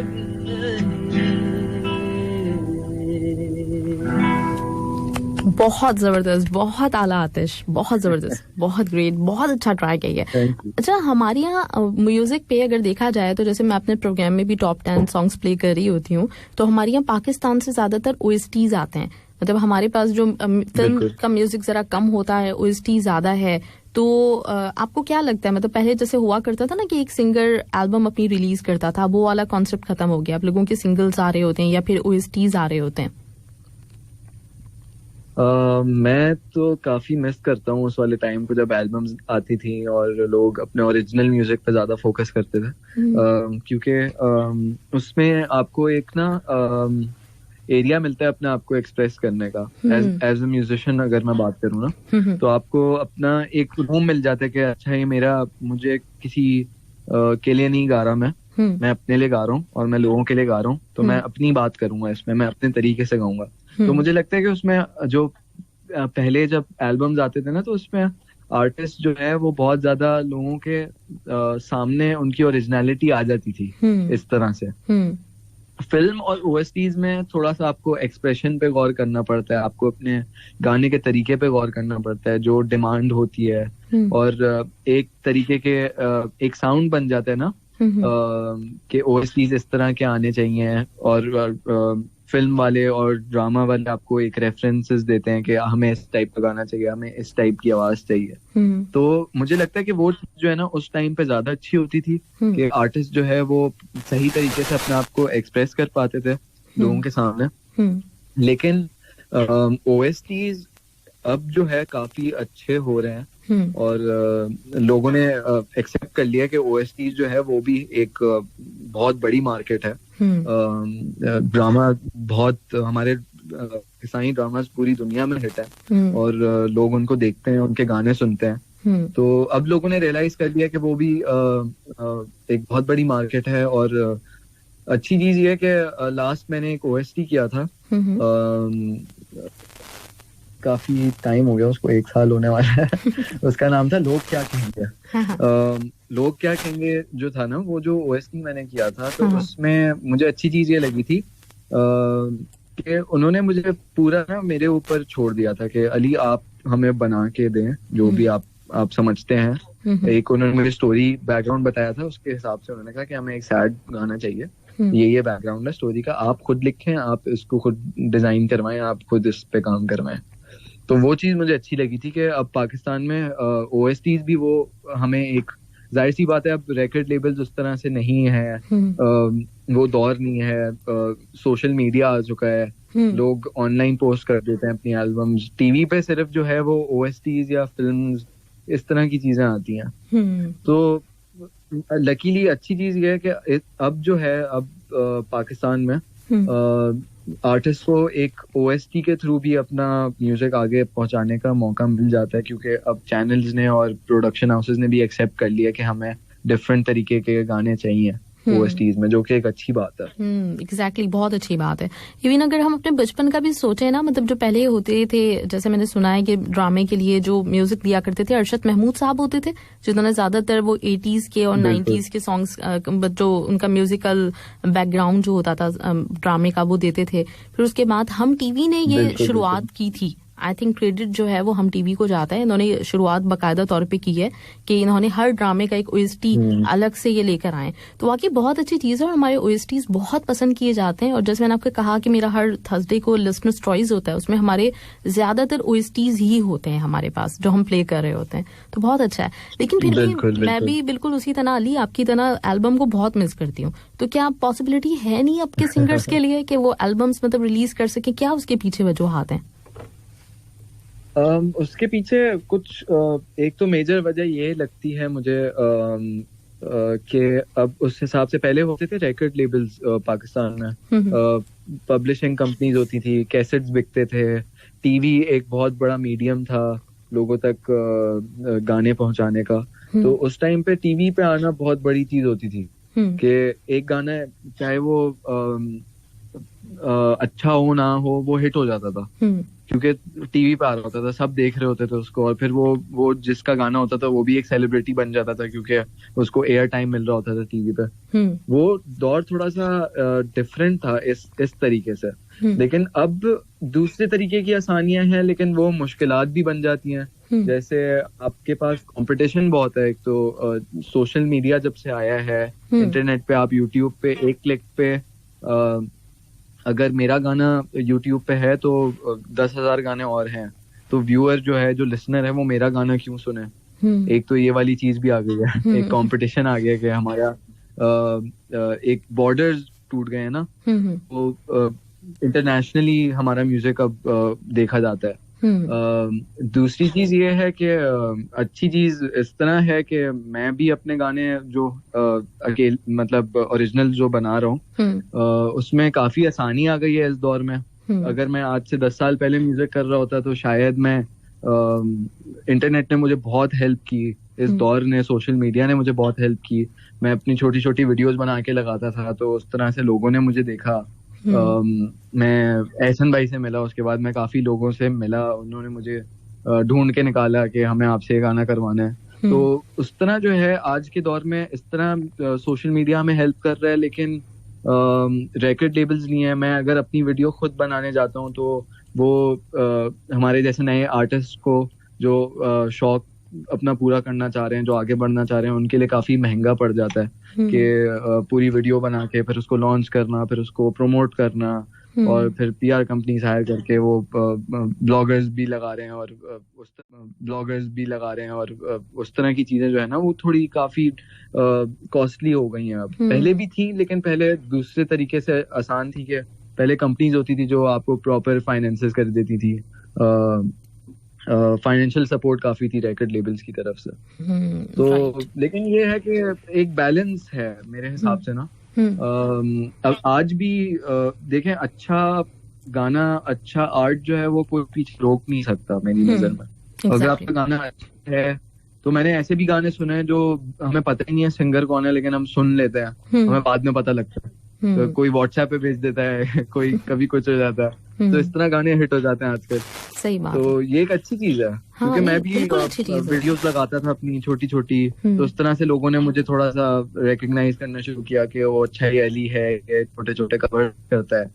भी नहीं। बहुत जबरदस्त, बहुत आला आतिश, बहुत जबरदस्त, बहुत ग्रेट, बहुत अच्छा ट्राई किया है। अच्छा हमारे यहाँ म्यूजिक पे अगर देखा जाए तो जैसे मैं अपने प्रोग्राम में भी टॉप 10 सॉन्ग्स प्ले कर रही होती हूँ, तो हमारे यहाँ पाकिस्तान से ज्यादातर ओएसटीज आते हैं, मतलब हमारे पास जो फिल्म का म्यूजिक जरा कम होता है, ओएसटी ज्यादा है। तो आपको क्या लगता है, मतलब पहले जैसे हुआ करता था ना कि एक सिंगर एल्बम अपनी रिलीज करता था, वो वाला कॉन्सेप्ट खत्म हो गया, अब लोगों के सिंगल्स आ रहे होते हैं या फिर ओएसटीज आ रहे होते हैं? मैं तो काफी मिस करता हूँ उस वाले टाइम को जब एल्बम्स आती थी और लोग अपने ओरिजिनल म्यूजिक पे ज्यादा फोकस करते थे, क्योंकि उसमें आपको एक ना एरिया मिलता है अपने आप को एक्सप्रेस करने का। एज अ म्यूजिशियन अगर मैं बात करूँ ना, तो आपको अपना एक रूम मिल जाता है कि अच्छा ये मेरा, मुझे किसी के लिए नहीं गा रहा, मैं अपने लिए गा रहा हूँ और मैं लोगों के लिए गा रहा हूँ, तो मैं अपनी बात करूंगा इसमें, मैं अपने तरीके से गाऊंगा। तो मुझे लगता है कि उसमें जो पहले जब एल्बम्स आते थे ना तो उसमें आर्टिस्ट जो है वो बहुत ज्यादा लोगों के सामने उनकी ओरिजिनलिटी आ जाती थी इस तरह से। फिल्म और ओएसटीज में थोड़ा सा आपको एक्सप्रेशन पे गौर करना पड़ता है, आपको अपने गाने के तरीके पे गौर करना पड़ता है, जो डिमांड होती है और एक तरीके के एक साउंड बन जाता है ना कि ओएसटीज इस तरह के आने चाहिए और फिल्म वाले और ड्रामा वाले आपको एक रेफरेंसेस देते हैं कि हमें इस टाइप का गाना चाहिए, हमें इस टाइप की आवाज चाहिए। तो मुझे लगता है कि वो जो है ना उस टाइम पे ज्यादा अच्छी होती थी कि आर्टिस्ट जो है वो सही तरीके से अपने आप को एक्सप्रेस कर पाते थे लोगों के सामने। लेकिन ओएसटीज अब जो है काफी अच्छे हो रहे हैं और लोगों ने एक्सेप्ट कर लिया कि ओएसटीज जो है वो भी एक बहुत बड़ी मार्केट है। ड्रामा बहुत हमारे ईसाई ड्रामास पूरी दुनिया में हिट है और लोग उनको देखते हैं, उनके गाने सुनते हैं। तो अब लोगों ने रियलाइज कर लिया कि वो भी एक बहुत बड़ी मार्केट है। और अच्छी चीज ये है कि लास्ट मैंने एक ओएसटी किया था, काफी टाइम हो गया उसको, 1 साल होने वाला है। उसका नाम था लोग क्या कहेंगे। लोग क्या कहेंगे जो था ना वो जो ओएसटी मैंने किया था तो उसमें मुझे अच्छी चीज ये लगी थी कि उन्होंने मुझे पूरा ना मेरे ऊपर छोड़ दिया था कि अली आप हमें बना के दें जो भी आप समझते हैं। एक उन्होंने मुझे स्टोरी बैकग्राउंड बताया था, उसके हिसाब से उन्होंने कहा कि हमें एक सैड गाना चाहिए, ये बैकग्राउंड है स्टोरी का, आप खुद लिखें, आप इसको खुद डिजाइन करवाएं, आप खुद इस पे काम करवाएं। तो वो चीज मुझे अच्छी लगी थी कि अब पाकिस्तान में ओएसटीज भी वो हमें एक जाहिर सी बात है अब रिकॉर्ड लेबल्स उस तरह से नहीं है, वो दौर नहीं है, सोशल मीडिया आ चुका है, लोग ऑनलाइन पोस्ट कर देते हैं अपनी एल्बम्स, टीवी पे सिर्फ जो है वो ओएसटीज या फिल्म्स इस तरह की चीजें आती हैं। तो लकीली अच्छी चीज ये है कि अब जो है अब पाकिस्तान में आर्टिस्ट को एक ओएसटी के थ्रू भी अपना म्यूजिक आगे पहुंचाने का मौका मिल जाता है क्योंकि अब चैनल्स ने और प्रोडक्शन हाउसेस ने भी एक्सेप्ट कर लिया कि हमें डिफरेंट तरीके के गाने चाहिए ओएसटीज में, जो कि एक अच्छी बात है। एग्जैक्टली बहुत अच्छी बात है। इवन अगर हम अपने बचपन का भी सोचें ना, मतलब जो पहले होते थे, जैसे मैंने सुना है कि ड्रामे के लिए जो म्यूजिक दिया करते थे अरशद महमूद साहब होते थे, जिन्होंने ज्यादातर वो 80s के और 90s के सॉन्ग्स जो उनका म्यूजिकल बैकग्राउंड जो होता था ड्रामे का वो देते थे। फिर उसके बाद हम टीवी ने ये शुरुआत की थी, आई थिंक क्रेडिट जो है वो हम टीवी को जाता है, इन्होंने शुरुआत बाकायदा तौर पे की है कि इन्होंने हर ड्रामे का एक ओएसटी अलग से ये लेकर आए। तो वाकई बहुत अच्छी चीज है और हमारे ओएसटीज बहुत पसंद किए जाते हैं। और जैसे मैंने आपको कहा कि मेरा हर थर्सडे को लिसनर्स चॉइस होता है, उसमें हमारे ज्यादातर ओएसटीज ही होते हैं हमारे पास जो हम प्ले कर रहे होते हैं, तो बहुत अच्छा है। लेकिन फिर भी मैं भी बिल्कुल उसी तरह अली आपकी तरह एल्बम को बहुत मिस करती हूँ। तो क्या पॉसिबिलिटी है नहीं आपके सिंगर्स के लिए कि वो एल्बम्स मतलब रिलीज कर सके? क्या उसके पीछे वजूहात हैं? उसके पीछे कुछ एक तो मेजर वजह ये लगती है मुझे कि अब उस हिसाब से पहले होते थे रिकॉर्ड लेबल्स पाकिस्तान में, पब्लिशिंग कंपनीज होती थी, कैसेट्स बिकते थे, टीवी एक बहुत बड़ा मीडियम था लोगों तक गाने पहुंचाने का। तो उस टाइम पे टीवी पे आना बहुत बड़ी चीज होती थी कि एक गाना चाहे वो अच्छा हो ना हो वो हिट हो जाता था क्योंकि टीवी पे आ रहा होता था, सब देख रहे होते थे उसको, और फिर वो जिसका गाना होता था वो भी एक सेलिब्रिटी बन जाता था क्योंकि उसको एयर टाइम मिल रहा होता था टीवी पे। वो दौर थोड़ा सा डिफरेंट था इस तरीके से। लेकिन अब दूसरे तरीके की आसानियां हैं लेकिन वो मुश्किलात भी बन जाती हैं। जैसे आपके पास कंपटीशन बहुत है, एक तो सोशल मीडिया जब से आया है, इंटरनेट पे आप यूट्यूब पे एक क्लिक पे अगर मेरा गाना यूट्यूब पे है तो 10,000 गाने और हैं, तो व्यूअर जो है, जो लिसनर है, वो मेरा गाना क्यों सुने? एक तो ये वाली चीज भी आ गई है, एक कंपटीशन आ गया कि हमारा एक बॉर्डर्स टूट गए हैं ना, तो इंटरनेशनली हमारा म्यूजिक अब देखा जाता है। दूसरी चीज ये है कि अच्छी चीज इस तरह है कि मैं भी अपने गाने जो अकेले मतलब ओरिजिनल जो बना रहा हूँ उसमें काफी आसानी आ गई है इस दौर में। अगर मैं आज से 10 साल पहले म्यूजिक कर रहा होता तो शायद मैं इंटरनेट ने मुझे बहुत हेल्प की, इस दौर ने, सोशल मीडिया ने मुझे बहुत हेल्प की। मैं अपनी छोटी छोटी वीडियोस बना के लगाता था तो उस तरह से लोगों ने मुझे देखा। मैं एहसन भाई से मिला, उसके बाद मैं काफी लोगों से मिला, उन्होंने मुझे ढूंढ के निकाला कि हमें आपसे गाना करवाना है। तो उस तरह जो है आज के दौर में इस तरह सोशल मीडिया हमें हेल्प कर रहा है, लेकिन रिकॉर्ड लेबल्स नहीं है। मैं अगर अपनी वीडियो खुद बनाने जाता हूँ तो वो हमारे जैसे नए आर्टिस्ट को जो शौक अपना पूरा करना चाह रहे हैं, जो आगे बढ़ना चाह रहे हैं, उनके लिए काफी महंगा पड़ जाता है कि पूरी वीडियो बना के फिर उसको लॉन्च करना, फिर उसको प्रमोट करना, और फिर पीआर कंपनीज हायर करके वो ब्लॉगर्स भी लगा रहे हैं और उस तरह की चीजें जो है ना वो थोड़ी काफी कॉस्टली हो गई हैं। अब पहले भी थी, लेकिन पहले दूसरे तरीके से आसान थी कि पहले कंपनीज होती थी जो आपको प्रॉपर फाइनेंसेस कर देती थी, फाइनेंशियल सपोर्ट काफी थी रिकॉर्ड लेबल्स की तरफ से। तो लेकिन ये है कि एक बैलेंस है मेरे हिसाब से ना। अब आज भी देखें, अच्छा गाना, अच्छा आर्ट जो है वो कोई पीछे रोक नहीं सकता मेरी नजर में। अगर आपका गाना अच्छा है तो मैंने ऐसे भी गाने सुने हैं जो हमें पता ही नहीं है सिंगर कौन है, लेकिन हम सुन लेते हैं, हमें बाद में पता लगता है। तो कोई व्हाट्सएप पे भेज देता है, कोई कभी कुछ हो जाता है, तो इस तरह गाने हिट हो जाते हैं आजकल। सही बात। तो ये एक अच्छी चीज है, क्योंकि मैं भी वीडियोस लगाता था अपनी छोटी छोटी, तो उस तरह से लोगों ने मुझे थोड़ा सा रिकग्नाइज करना शुरू किया कि वो अच्छा ही अली है, ये छोटे छोटे कवर करता है।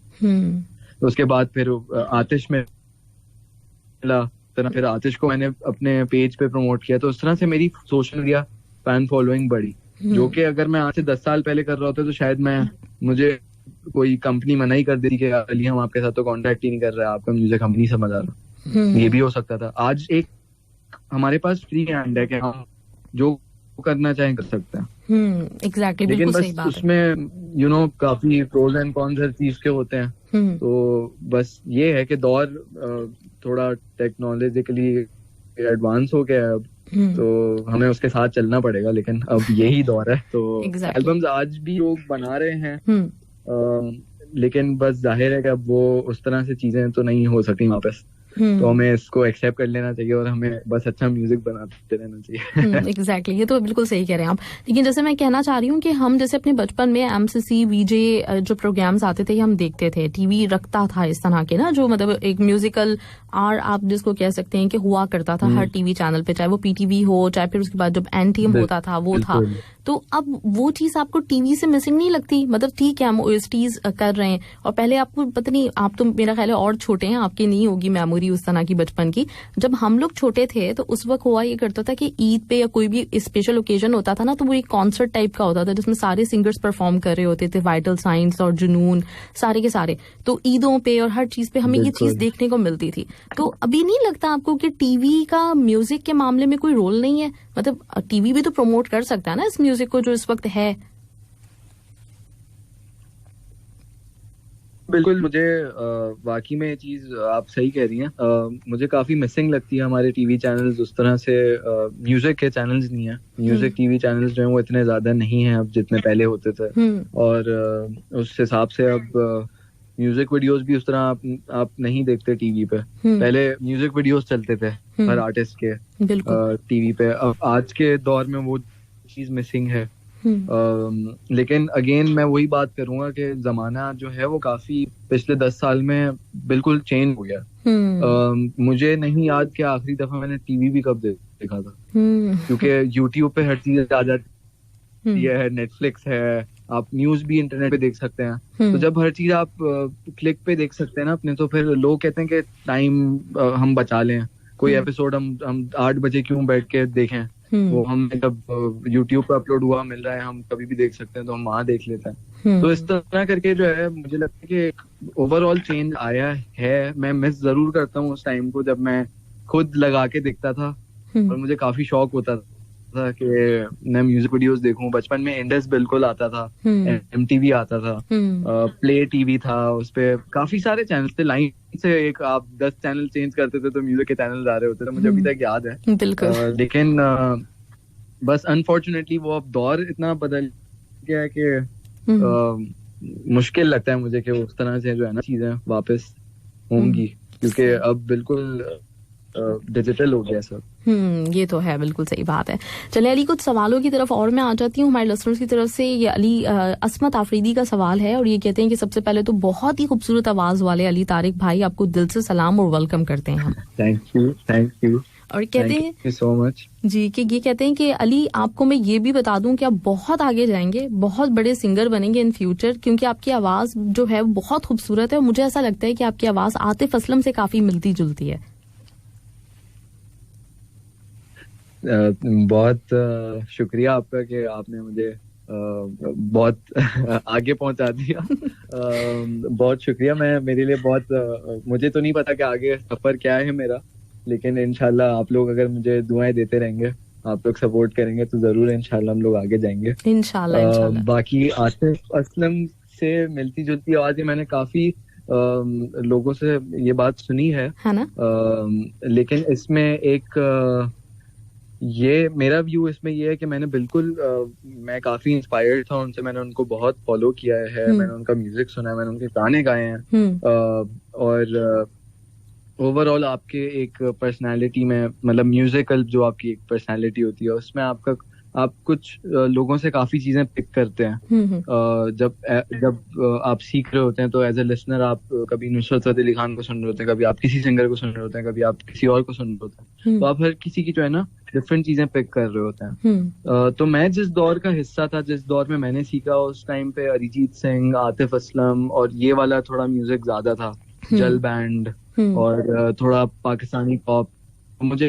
तो उसके बाद फिर आतिश में मिला, फिर आतिश को मैंने अपने पेज पे प्रमोट किया, तो उस तरह से मेरी सोशल मीडिया फैन फॉलोइंग बढ़ी, जो कि अगर मैं आज से 10 साल पहले कर रहा होता तो शायद मुझे कोई कंपनी मना ही कर देती कि अली हम आपके साथ तो कॉन्ट्रैक्ट ही नहीं कर रहे, आपका म्यूजिक हम नहीं समझ आ रहा। ये भी हो सकता था। आज एक हमारे पास फ्री हैंड है कि हम जो करना चाहें कर सकते हैं। एग्जैक्टली, लेकिन बस उसमें काफी प्रोज एंड कॉन्स हर चीज के होते हैं। तो बस ये है कि दौर थोड़ा टेक्नोलॉजिकली एडवांस हो गया है अब, तो हमें उसके साथ चलना पड़ेगा, लेकिन अब यही दौर है। तो एल्बम्स आज भी लोग बना रहे हैं, लेकिन बस जाहिर है कि अब वो उस तरह से चीजें तो नहीं हो सकती वापस। तो हमें इसको एक्सेप्ट कर लेना चाहिए और हमें बस अच्छा म्यूजिक बनाते रहना चाहिए। एग्जैक्टली, ये तो बिल्कुल सही कह रहे हैं आप। लेकिन जैसे मैं कहना चाह रही हूँ कि हम जैसे अपने बचपन में एमसीसी वीजे जो प्रोग्राम्स आते थे हम देखते थे, टीवी रखता था इस तरह के ना, जो मतलब एक म्यूजिकल आर आप जिसको कह सकते हैं कि हुआ करता था हर टीवी चैनल पे, चाहे वो पीटीवी हो, चाहे फिर उसके बाद जब एनटीएम होता था वो था। तो अब वो चीज आपको टीवी से मिसिंग नहीं लगती? मतलब ठीक है हम ओएसटीज कर रहे हैं, और पहले आपको पता नहीं, आप तो मेरा ख्याल है और छोटे हैं, आपकी नहीं होगी मेमोरी उस तरह की बचपन की। जब हम लोग छोटे थे तो उस वक्त हुआ ये करता था कि ईद पे या कोई भी स्पेशल ओकेजन होता था ना, तो वो एक कॉन्सर्ट टाइप का होता था जिसमें सारे सिंगर्स परफॉर्म कर रहे होते थे, वाइटल साइंस और जुनून सारे के सारे। तो ईदों पे और हर चीज पे हमें ये चीज देखने को मिलती थी। तो अभी नहीं लगता आपको कि टीवी का म्यूजिक के मामले में कोई रोल नहीं है? मतलब टीवी भी तो प्रमोट कर सकता है ना इस म्यूजिक को जो इस वक्त है। बिल्कुल, मुझे वाकई में ये चीज आप सही कह रही हैं। मुझे काफी मिसिंग लगती है हमारे टीवी चैनल्स उस तरह से। म्यूजिक के चैनल्स नहीं है, म्यूजिक टीवी चैनल्स जो हैं वो इतने ज्यादा नहीं हैं अब जितने पहले होते थे। और उस हिसाब से अब म्यूजिक वीडियोस भी उस तरह आप नहीं देखते टीवी पे। पहले म्यूजिक वीडियोस चलते थे हर आर्टिस्ट के टीवी पे। अब आज के दौर में वो चीज मिसिंग है। लेकिन अगेन मैं वही बात करूंगा कि जमाना जो है वो काफी पिछले 10 साल में बिल्कुल चेंज हो गया। मुझे नहीं याद कि आखिरी दफा मैंने टीवी भी कब देखा था, क्योंकि यूट्यूब पे हर चीज आ जाती है, नेटफ्लिक्स है, आप न्यूज भी इंटरनेट पे देख सकते हैं। तो जब हर चीज आप क्लिक पे देख सकते हैं ना अपने, तो फिर लोग कहते हैं कि टाइम हम बचा लें, कोई एपिसोड हम 8 बजे क्यों बैठ के देखें, वो हम जब यूट्यूब पे अपलोड हुआ मिल रहा है हम कभी भी देख सकते हैं, तो हम वहां देख लेते हैं। तो इस तरह करके जो है मुझे लगता है कि एक ओवरऑल चेंज आया है। मैं मिस जरूर करता हूँ उस टाइम को जब मैं खुद लगा के देखता था, और मुझे काफी शौक होता था कि मैं म्यूजिक वीडियोस देखूं। बचपन में इंडस बिल्कुल आता था, एमटीवी आता था, प्ले टीवी था, उस पे काफी सारे चैनल्स थे, लाइन से एक आप 10 चैनल चेंज करते थे तो म्यूजिक के चैनल आ रहे होते थे, मुझे अभी तक याद है। लेकिन बस अनफॉर्चुनेटली वो अब दौर इतना बदल गया है कि मुश्किल लगता है मुझे कि उस तरह से जो है ना चीजें वापस होंगी, क्योंकि अब बिल्कुल डिजिटल हो गया सब। ये तो है, बिल्कुल सही बात है। चलिए अली, कुछ सवालों की तरफ और मैं आ जाती हूँ हमारे लिसनर्स की तरफ से। ये अली असमत आफरीदी का सवाल है और ये कहते हैं कि सबसे पहले तो बहुत ही खूबसूरत आवाज वाले अली तारिक भाई, आपको दिल से सलाम और वेलकम करते हैं हम। Thank you. और कहते हैं सो मच जी कि ये कहते हैं कि अली, आपको मैं ये भी बता दूं कि आप बहुत आगे जाएंगे, बहुत बड़े सिंगर बनेंगे इन फ्यूचर, क्योंकि आपकी आवाज जो है वो बहुत खूबसूरत है और मुझे ऐसा लगता है कि आपकी आवाज आतिफ असलम से काफी मिलती जुलती है। बहुत शुक्रिया आपका कि आपने मुझे बहुत आगे पहुंचा दिया। बहुत शुक्रिया। मेरे लिए बहुत मुझे तो नहीं पता कि आगे सफर क्या है मेरा, लेकिन इंशाल्लाह आप लोग अगर मुझे दुआएं देते रहेंगे, आप लोग सपोर्ट करेंगे तो जरूर इंशाल्लाह हम लोग आगे जाएंगे इंशाल्लाह। बाकी आतिफ असलम से मिलती जुलती आवाजें मैंने काफी लोगों से ये बात सुनी है ना? लेकिन इसमें एक ये मेरा व्यू इसमें ये है कि मैंने बिल्कुल मैं काफी इंस्पायर्ड था उनसे, मैंने उनको बहुत फॉलो किया है, मैंने उनका म्यूजिक सुना है, मैंने उनके गाने गाए हैं और ओवरऑल आपके एक पर्सनालिटी में, मतलब म्यूजिकल जो आपकी एक पर्सनालिटी होती है उसमें आप कुछ लोगों से काफी चीजें पिक करते हैं। जब आप सीख रहे होते हैं तो एज ए लिसनर आप कभी नुसरत फतेह अली खान को सुन रहे होते हैं, कभी आप किसी सिंगर को सुन रहे होते हैं, कभी आप किसी और को सुन रहे होते हैं, तो आप हर किसी की जो है ना डिफरेंट चीजें पिक कर रहे होते हैं। तो मैं जिस दौर का हिस्सा था, जिस दौर में मैंने सीखा, उस टाइम पे अरिजीत सिंह, आतिफ असलम और ये वाला थोड़ा म्यूजिक ज्यादा था, जल बैंड और थोड़ा पाकिस्तानी पॉप मुझे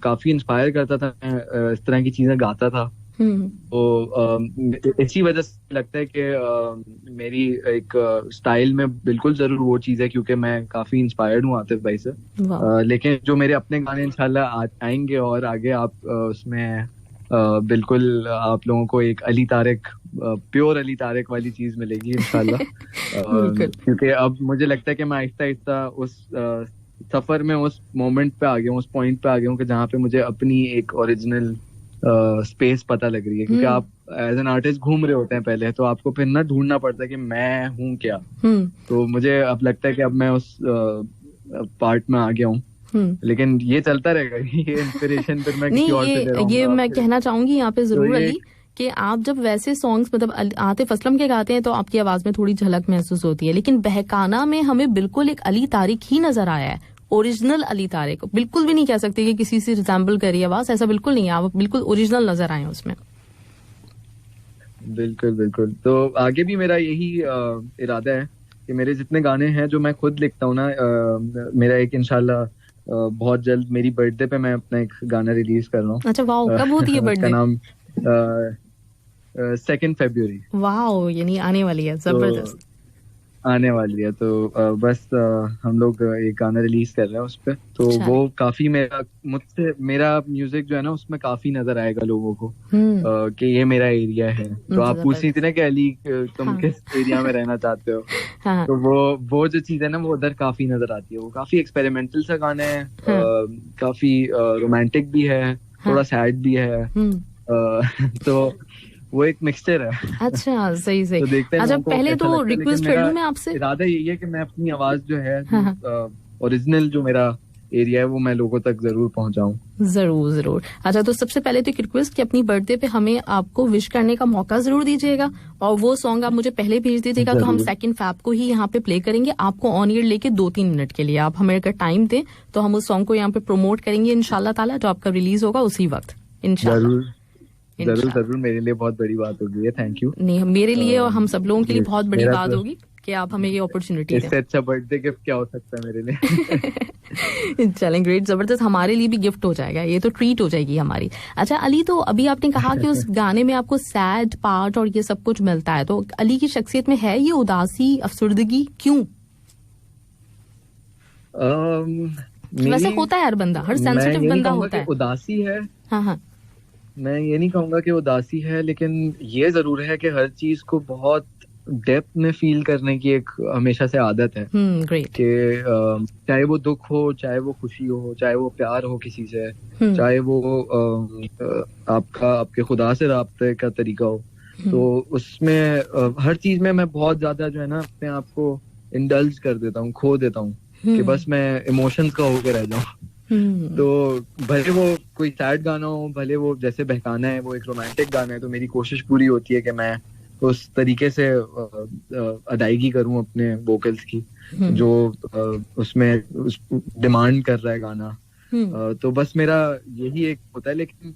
काफी इंस्पायर करता था। मैं इस तरह की चीजें गाता था, तो इसी वजह से लगता है कि मेरी एक स्टाइल में बिल्कुल जरूर वो चीज है, क्योंकि मैं काफी इंस्पायर्ड हूँ आतिफ भाई से। लेकिन जो मेरे अपने गाने इंशाल्लाह आएंगे और आगे आप उसमें बिल्कुल आप लोगों को एक अली तारिक, प्योर अली तारिक वाली चीज मिलेगी इंशाल्लाह। क्योंकि अब मुझे लगता है कि मैं आहिस्ता आहिस्ता उस सफर में उस मोमेंट पे आ गया हूँ, उस पॉइंट पे आ गया हूँ कि जहाँ पे मुझे अपनी एक ओरिजिनल स्पेस पता लग रही है। क्योंकि आप एज एन आर्टिस्ट घूम रहे होते हैं पहले, तो आपको फिर ना ढूंढना पड़ता है कि मैं हूँ क्या। तो मुझे अब लगता है कि अब मैं उस पार्ट में आ गया हूँ, लेकिन ये चलता रहेगा, ये इंस्पिरेशन फिर मैं किसी और से ले रहा हूँ। ये मैं कहना चाहूंगी यहाँ पे जरूर अली कि आप जब वैसे सॉन्ग्स मतलब आतिफ असलम के गाते हैं तो आपकी आवाज में थोड़ी झलक महसूस होती है, लेकिन बहकाना में हमें बिल्कुल एक अली तारिक ही नजर आया है, ओरिजिनल अली तारिक। बिल्कुल भी नहीं कह सकते कि किसी से रिजेंबल करी आवाज, ऐसा बिल्कुल नहीं है, आप बिल्कुल ओरिजिनल नजर आए उसमें। बिल्कुल। तो आगे भी मेरा यही इरादा है कि मेरे जितने गाने हैं जो मैं खुद लिखता हूँ ना, मेरा एक इंशाल्लाह बहुत जल्द मेरी बर्थडे पे मैं अपना एक गाना रिलीज कर रहा हूँ। अच्छा वाह, कब होती है बर्थडे? का नाम 2 फरवरी। वाह, यानी आने वाली है, जबरदस्त आने वाली है। तो बस हम लोग एक गाना रिलीज कर रहे हैं उस पे, तो वो काफी मेरा म्यूजिक जो है ना उसमें काफी नजर आएगा लोगों को कि ये मेरा एरिया है। तो आप पूछ रही थी ना कि अली तुम किस एरिया में रहना चाहते हो, तो वो जो चीज है ना वो उधर काफी नजर आती है। वो काफी एक्सपेरिमेंटल सा गाना है, काफी रोमांटिक भी है, थोड़ा सैड भी है, तो वो एक मिक्सचर है। अच्छा सही तो देखते हैं। अच्छा पहले तो रिक्वेस्ट कर लूं मैं आपसे, इरादा यही है कि मैं अपनी आवाज जो है ओरिजिनल जो मेरा एरिया है वो मैं लोगों तक जरूर पहुंचाऊं। जरूर। अच्छा तो सबसे पहले तो एक रिक्वेस्ट कि अपनी बर्थडे पे हमें आपको विश करने का मौका जरूर दीजिएगा, और वो सॉन्ग आप मुझे पहले भेज दीजिएगा, तो हम 2 फरवरी को ही यहाँ पे प्ले करेंगे आपको ऑन ईयर लेके 2-3 मिनट के लिए। आप हमें अगर टाइम दें तो हम उस सॉन्ग को यहाँ पे प्रमोट करेंगे इंशाल्लाह ताला, जो आपका रिलीज होगा उसी वक्त इंशाल्लाह। जरूर मेरे लिए बहुत बड़ी बात होगी, थैंक यू। नहीं, मेरे लिए और हम सब लोगों के लिए बहुत बड़ी बात होगी कि आप हमें ये अपॉर्चुनिटी दें। इससे अच्छा बर्थडे गिफ्ट क्या हो सकता है मेरे लिए। चलें, ग्रेट, जबरदस्त, हमारे लिए भी गिफ्ट हो जाएगा, ये तो ट्रीट हो जाएगी हमारी। अच्छा अली, तो अभी आपने कहा कि उस गाने में आपको सैड पार्ट और ये सब कुछ मिलता है, तो अली की शख्सियत में है ये उदासी, अफसुर्दगी, क्यों? वैसे होता है हर बंदा, हर सेंसिटिव बंदा होता है। उदासी है, हाँ, मैं ये नहीं कहूंगा कि उदासी है, लेकिन ये जरूर है कि हर चीज को बहुत डेप्थ में फील करने की एक हमेशा से आदत है। कि चाहे वो दुख हो, चाहे वो खुशी हो, चाहे वो प्यार हो किसी से, चाहे वो आपके खुदा से राब्ते का तरीका हो, तो उसमें हर चीज में मैं बहुत ज्यादा जो है ना अपने आप को इंडल्ज कर देता हूँ, खो देता हूँ कि बस मैं इमोशंस का होकर रह जाऊँ। तो भले वो कोई सैड गाना हो, भले वो जैसे बहकाना है वो एक रोमांटिक गाना है, तो मेरी कोशिश पूरी होती है कि मैं उस तरीके से अदायगी करूं अपने वोकल्स की जो उसमें डिमांड कर रहा है गाना। तो बस मेरा यही एक होता है, लेकिन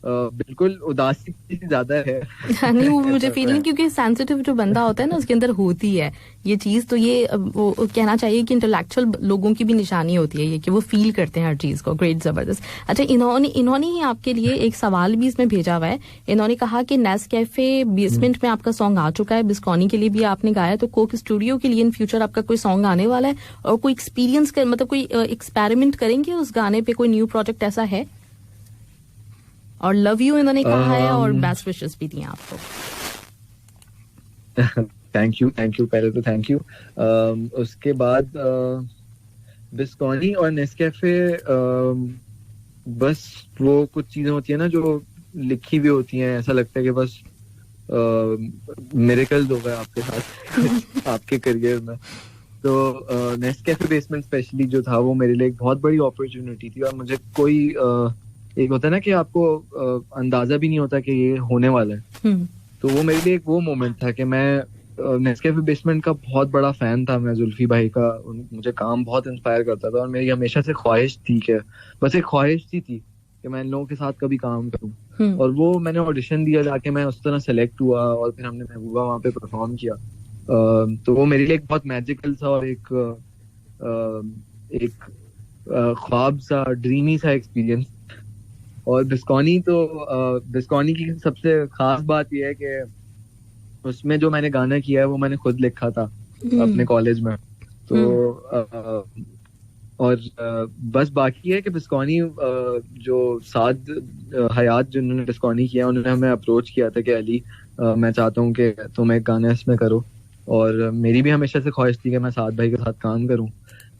बिल्कुल उदासी ज्यादा है। नहीं, वो मुझे फील नहीं, क्योंकि सेंसिटिव जो बंदा होता है ना उसके अंदर होती है ये चीज, तो ये वो कहना चाहिए कि इंटेलेक्चुअल लोगों की भी निशानी होती है ये कि वो फील करते हैं हर चीज को। ग्रेट, जबरदस्त। अच्छा, इन्होंने ही आपके लिए एक सवाल भी इसमें भेजा हुआ है। इन्होंने कहा कि नेस्कैफे बेसमेंट में आपका सॉन्ग आ चुका है, बिस्कॉनी के लिए भी आपने गाया, तो कोक स्टूडियो के लिए इन फ्यूचर आपका कोई सॉन्ग आने वाला है? और कोई एक्सपीरियंस कर, मतलब कोई एक्सपेरिमेंट करेंगे उस गाने पे? कोई न्यू प्रोजेक्ट ऐसा है? और लव यू इन्होंने कहा है और बेस्ट विशेस भी दिए आपको। थैंक यू पहले तो थैंक यू। उसके बाद बिस्कॉनी और नेस्कैफे, बस वो कुछ चीजें होती है ना जो लिखी भी होती हैं, ऐसा लगता है कि बस मिरेकल्स हो गए आपके साथ आपके करियर में। तो नेस्कैफे बेसमेंट स्पेशली जो था वो मेरे लिए एक बहुत बड़ी अपॉर्चुनिटी थी, और मुझे कोई एक होता है ना कि आपको अंदाजा भी नहीं होता कि ये होने वाला है। तो वो मेरे लिए एक वो मोमेंट था कि मैं नेस्कैफे बेसमेंट का बहुत बड़ा फैन था, मैं जुल्फी भाई का, मुझे काम बहुत इंस्पायर करता था, और मेरी हमेशा से ख्वाहिश थी कि बस एक ख्वाहिश थी कि मैं इन लोगों के साथ कभी काम करूं। और वो मैंने ऑडिशन दिया जाके, मैं उस तरह सेलेक्ट हुआ, और फिर हमने महबूबा वहाँ पे परफॉर्म किया। तो वो मेरे लिए एक बहुत मैजिकल सा और एक ख्वाब सा, ड्रीमी सा एक्सपीरियंस। और बिस्कॉनी बिस्कॉनी की सबसे खास बात यह है कि उसमें जो मैंने गाना किया है वो मैंने खुद लिखा था अपने कॉलेज में। तो बस बाकी है कि बिस्कॉनी जो साद हयात जिन्होंने बिस्कॉनी किया, उन्होंने हमें अप्रोच किया था कि अली मैं चाहता हूँ कि तुम एक गाना इसमें करो, और मेरी भी हमेशा से ख्वाहिश थी कि मैं साद भाई के साथ काम करूँ।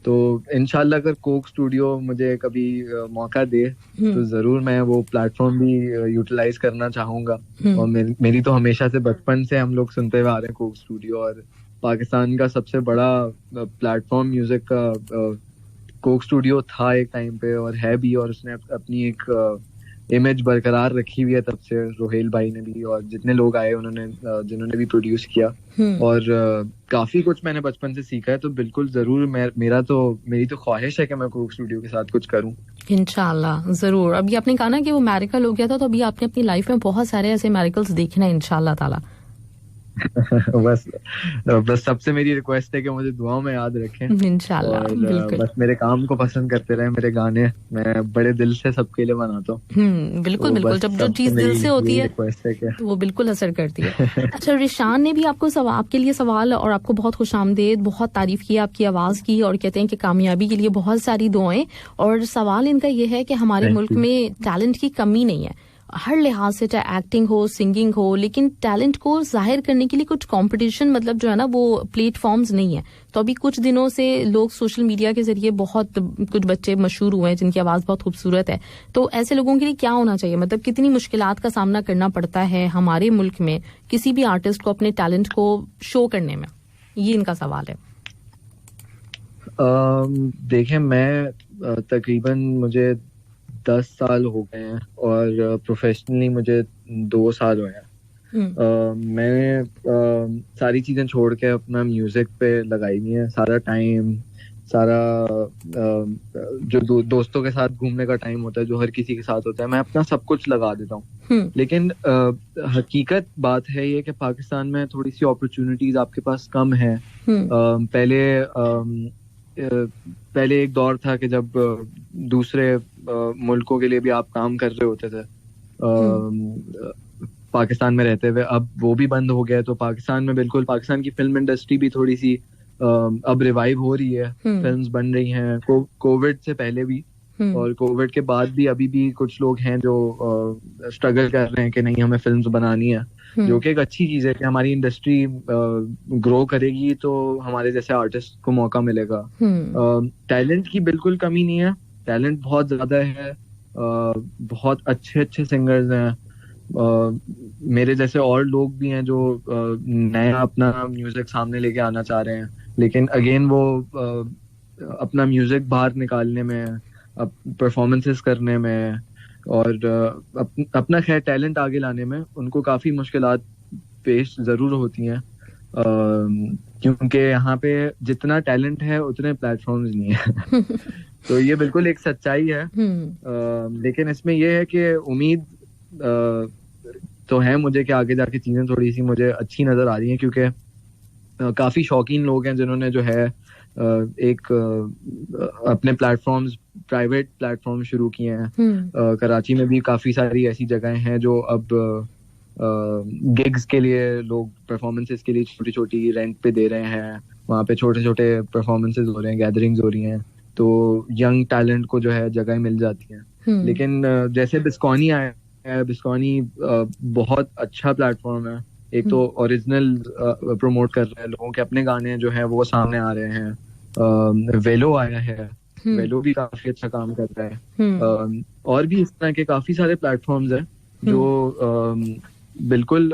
तो इंशाल्लाह अगर कोक स्टूडियो मुझे कभी मौका दे तो जरूर मैं वो प्लेटफॉर्म भी यूटिलाइज करना चाहूंगा। और मेरी तो हमेशा से बचपन से हम लोग सुनते हुए आ रहे हैं कोक स्टूडियो, और पाकिस्तान का सबसे बड़ा प्लेटफॉर्म म्यूजिक का कोक स्टूडियो था एक टाइम पे, और है भी, और उसने अपनी एक इमेज बरकरार रखी हुई है तब से। रोहेल भाई ने भी, और जितने लोग आए उन्होंने जिन्होंने भी प्रोड्यूस किया, और काफी कुछ मैंने बचपन से सीखा है। तो बिल्कुल जरूर मेरी तो ख्वाहिश है कि मैं कोक स्टूडियो के साथ कुछ करूं इंशाल्लाह, जरूर। अभी आपने कहा ना कि वो मैरिकल हो गया था, तो अभी आपने अपनी लाइफ में बहुत सारे ऐसे मैरिकल्स देखने हैं इंशाल्लाह ताला। बस सबसे मेरी रिक्वेस्ट है कि मुझे दुआओं में याद रखें इंशाल्लाह, बिल्कुल। बस मेरे काम को पसंद करते रहे, मेरे गाने मैं बड़े दिल से सबके लिए बनाता हूँ। बिल्कुल। जब जो चीज दिल से होती है तो वो बिल्कुल असर करती है। अच्छा, रिशान ने भी आपके लिए सवाल, और आपको बहुत खुशामदीद, बहुत तारीफ की आपकी आवाज की, और कहते हैं कि कामयाबी के लिए बहुत सारी दुआएं। और सवाल इनका ये है कि हमारे मुल्क में टैलेंट की कमी नहीं है हर लिहाज से, चाहे एक्टिंग हो, सिंगिंग हो, लेकिन टैलेंट को जाहिर करने के लिए कुछ कंपटीशन, मतलब जो है ना वो प्लेटफॉर्म्स नहीं है। तो अभी कुछ दिनों से लोग सोशल मीडिया के जरिए बहुत कुछ बच्चे मशहूर हुए हैं जिनकी आवाज बहुत खूबसूरत है। तो ऐसे लोगों के लिए क्या होना चाहिए, मतलब कितनी मुश्किलात का सामना करना पड़ता है हमारे मुल्क में किसी भी आर्टिस्ट को अपने टैलेंट को शो करने में? ये इनका सवाल है। देखें, मैं तकरीबन मुझे 10 साल हो गए हैं, और प्रोफेशनली मुझे 2 साल हुए हैं। मैंने सारी चीजें छोड़ के अपना म्यूजिक पे लगाई हुई है। सारा टाइम, सारा जो दोस्तों के साथ घूमने का टाइम होता है, जो हर किसी के साथ होता है, मैं अपना सब कुछ लगा देता हूँ। लेकिन हकीकत बात है ये कि पाकिस्तान में थोड़ी सी अपॉर्चुनिटीज आपके पास कम है। पहले एक दौर था कि जब दूसरे मुल्कों के लिए भी आप काम कर रहे होते थे पाकिस्तान में रहते हुए। अब वो भी बंद हो गया है। तो पाकिस्तान में बिल्कुल, पाकिस्तान की फिल्म इंडस्ट्री भी थोड़ी सी अब रिवाइव हो रही है, फिल्म्स बन रही हैं कोविड से पहले भी, और कोविड के बाद भी अभी भी कुछ लोग हैं जो स्ट्रगल कर रहे हैं कि नहीं हमें फिल्म्स बनानी है, जो कि एक अच्छी चीज है कि हमारी इंडस्ट्री ग्रो करेगी तो हमारे जैसे आर्टिस्ट को मौका मिलेगा। टैलेंट की बिल्कुल कमी नहीं है, टैलेंट बहुत ज्यादा है। बहुत अच्छे अच्छे सिंगर्स हैं, मेरे जैसे और लोग भी हैं जो नया अपना म्यूजिक सामने लेके आना चाह रहे हैं, लेकिन अगेन वो अपना म्यूजिक बाहर निकालने में परफॉर्मेंसेस करने में और अपना खैर टैलेंट आगे लाने में उनको काफ़ी मुश्किलात पेश ज़रूर होती हैं, क्योंकि यहाँ पे जितना टैलेंट है उतने प्लेटफॉर्म्स नहीं है। तो ये बिल्कुल एक सच्चाई है। लेकिन इसमें ये है कि उम्मीद तो है मुझे कि आगे जाके चीज़ें थोड़ी सी मुझे अच्छी नज़र आ रही हैं, क्योंकि काफ़ी शौकीन लोग हैं जिन्होंने जो है एक अपने प्लेटफॉर्म्स, प्राइवेट प्लेटफॉर्म शुरू किए हैं। कराची में भी काफ़ी सारी ऐसी जगहें हैं जो अब गिग्स के लिए लोग परफॉर्मेंसेस के लिए छोटी छोटी रेंट पे दे रहे हैं, वहाँ पे छोटे छोटे परफॉर्मेंसेस हो रहे हैं, गैदरिंग्स हो रही हैं, तो यंग टैलेंट को जो है जगह मिल जाती हैं। लेकिन जैसे बिस्कॉनी आया है, बिस्कॉनी बहुत अच्छा प्लेटफॉर्म है। एक तो ओरिजिनल प्रमोट कर रहा है, लोगों के अपने गाने जो हैं वो सामने आ रहे हैं। वेलो आया है, वेलो भी काफी अच्छा काम कर रहा है। और भी इस तरह के काफी सारे प्लेटफॉर्म्स हैं जो बिल्कुल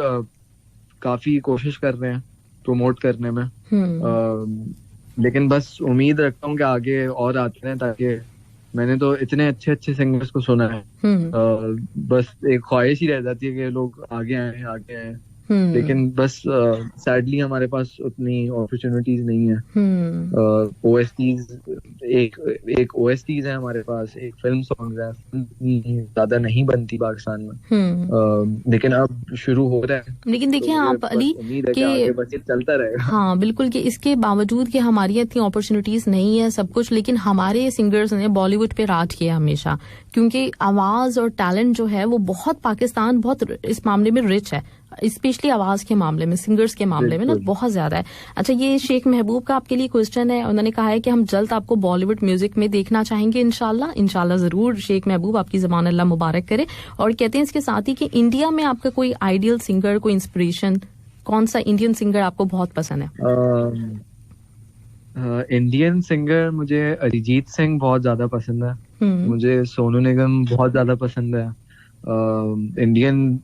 काफी कोशिश कर रहे हैं प्रमोट करने में। लेकिन बस उम्मीद रखता हूँ कि आगे और आते हैं, ताकि मैंने तो इतने अच्छे अच्छे सिंगर्स को सुना है, बस एक ख्वाहिश ही रह जाती है कि लोग आगे आए। लेकिन बस सैडली हमारे पास उतनी अपॉर्चुनिटीज नहीं है। ओएसटीज एक ओएसटीज है हमारे पास, एक फिल्म सॉन्ग है, ज्यादा नहीं बनती पाकिस्तान में। लेकिन अब शुरू हो रहा है। लेकिन देखिए तो आप अली कि बस चलता रहेगा। हाँ बिल्कुल, कि इसके बावजूद कि हमारी इतनी अपॉर्चुनिटीज नहीं है सब कुछ, लेकिन हमारे सिंगर्स ने बॉलीवुड पे राज किया हमेशा, क्योंकि आवाज और टैलेंट जो है वो बहुत, पाकिस्तान बहुत इस मामले में रिच है, स्पेशली आवाज के मामले में, सिंगर्स के मामले में ना बहुत ज्यादा है। अच्छा, ये शेख महबूब का आपके लिए क्वेश्चन है। उन्होंने कहा है कि हम जल्द आपको बॉलीवुड म्यूजिक में देखना चाहेंगे इंशाल्लाह जरूर शेख महबूब, आपकी ज़बान अल्लाह मुबारक करे। और कहते हैं इसके साथ ही कि इंडिया में आपका कोई आइडियल सिंगर, कोई इंस्पिरेशन, कौन सा इंडियन सिंगर आपको बहुत पसंद है? इंडियन सिंगर मुझे अरिजीत सिंह बहुत ज्यादा पसंद है, मुझे सोनू निगम बहुत ज्यादा पसंद है। इंडियन